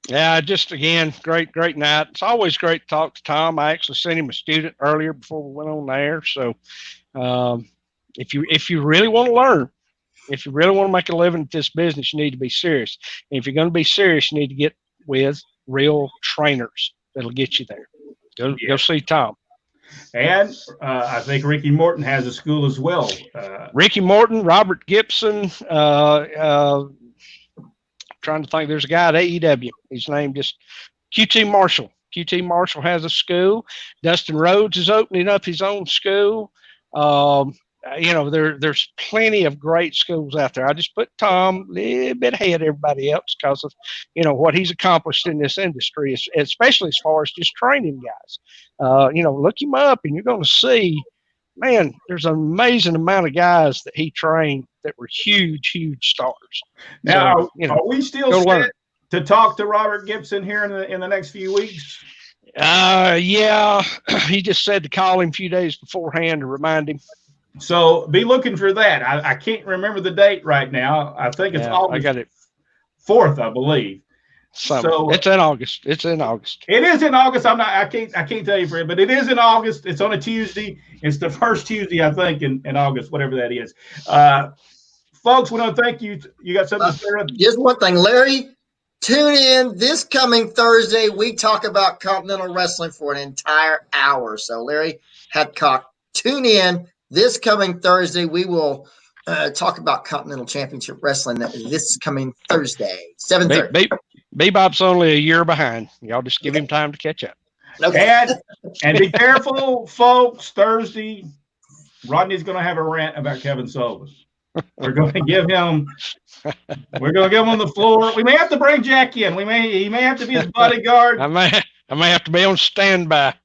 Yeah, just again, great night. It's always great to talk to Tom. I actually sent him a student earlier before we went on there. So if you really want to learn, if you really want to make a living at this business, you need to be serious. And if you're going to be serious, you need to get with real trainers that'll get you there. Go see Tom. And I think Ricky Morton has a school as well. Ricky Morton, Robert Gibson, trying to think. There's a guy at AEW. His name just QT Marshall. QT Marshall has a school. Dustin Rhodes is opening up his own school. There's plenty of great schools out there. I just put Tom a little bit ahead of everybody else because of, what he's accomplished in this industry, especially as far as just training guys. Look him up and you're going to see, man, there's an amazing amount of guys that he trained that were huge stars. Now, are we still set to talk to Robert Gibson here in the next few weeks? Yeah, he just said to call him a few days beforehand to remind him. So be looking for that. I can't remember the date right now. I think it's August. I got it. 4th, I believe. So it's in August. It is in August. I can't tell you for it, but it is in August. It's on a Tuesday. It's the first Tuesday, I think, in August, whatever that is. Folks, we want to thank you. You got something to say? Just one thing, Larry. Tune in this coming Thursday. We talk about Continental Wrestling for an entire hour. So, Larry Hadcock, tune in this coming Thursday. We will talk about Continental Championship Wrestling this coming Thursday, 7:30. Bebop's only a year behind. Y'all just give him time to catch up. Okay. And be careful, folks. Thursday, Rodney's going to have a rant about Kevin Sullivan. We're going to give him. We're going to give him on the floor. We may have to bring Jack in. He may have to be his bodyguard. I may have to be on standby.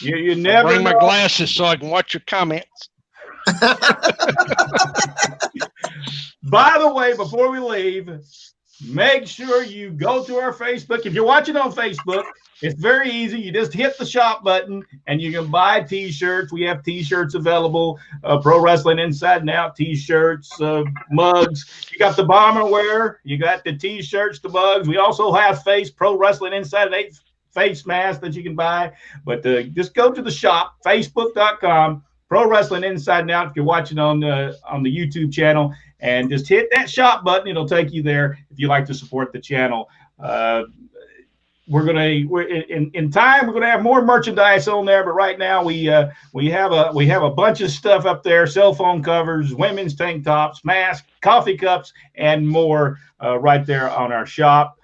You never bring know. my glasses so I can watch your comments. By the way, before we leave, make sure you go to our Facebook. If you're watching on Facebook, it's very easy. You just hit the shop button and you can buy T-shirts. We have T-shirts available, Pro Wrestling Inside and Out T-shirts, mugs. You got the bomber wear. You got the T-shirts, the mugs. We also have Pro Wrestling Inside and Out face masks that you can buy. But just go to the shop, facebook.com, Pro Wrestling Inside and Out if you're watching on the YouTube channel. And just hit that shop button. It'll take you there if you like to support the channel. In time we're gonna have more merchandise on there, but right now we have a bunch of stuff up there: cell phone covers, women's tank tops, masks, coffee cups, and more right there on our shop.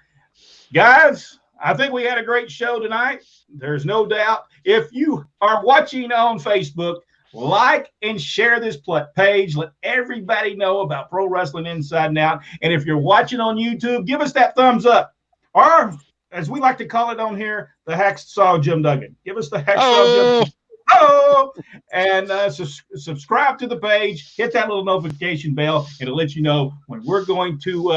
Guys, I think we had a great show tonight. There's no doubt. If you are watching on Facebook, like and share this page. Let everybody know about Pro Wrestling Inside and Out. And if you're watching on YouTube, give us that thumbs up. Or, as we like to call it on here, the Hacksaw Jim Duggan. Give us the Hacksaw Jim. Oh! And subscribe to the page. Hit that little notification bell. And it'll let you know when we're going to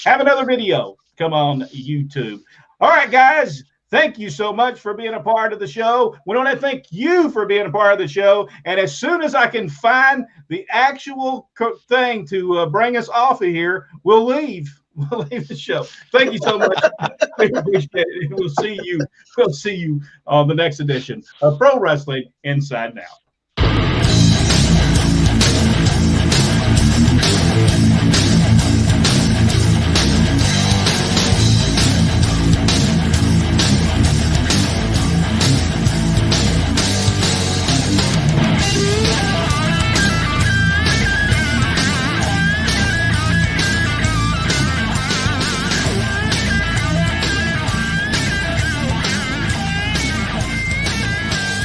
have another video come on YouTube. All right, guys. Thank you so much for being a part of the show. We want to thank you for being a part of the show. And as soon as I can find the actual thing to bring us off of here, we'll leave. We'll leave the show. Thank you so much. We appreciate it. We'll see you on the next edition of Pro Wrestling Inside and Out.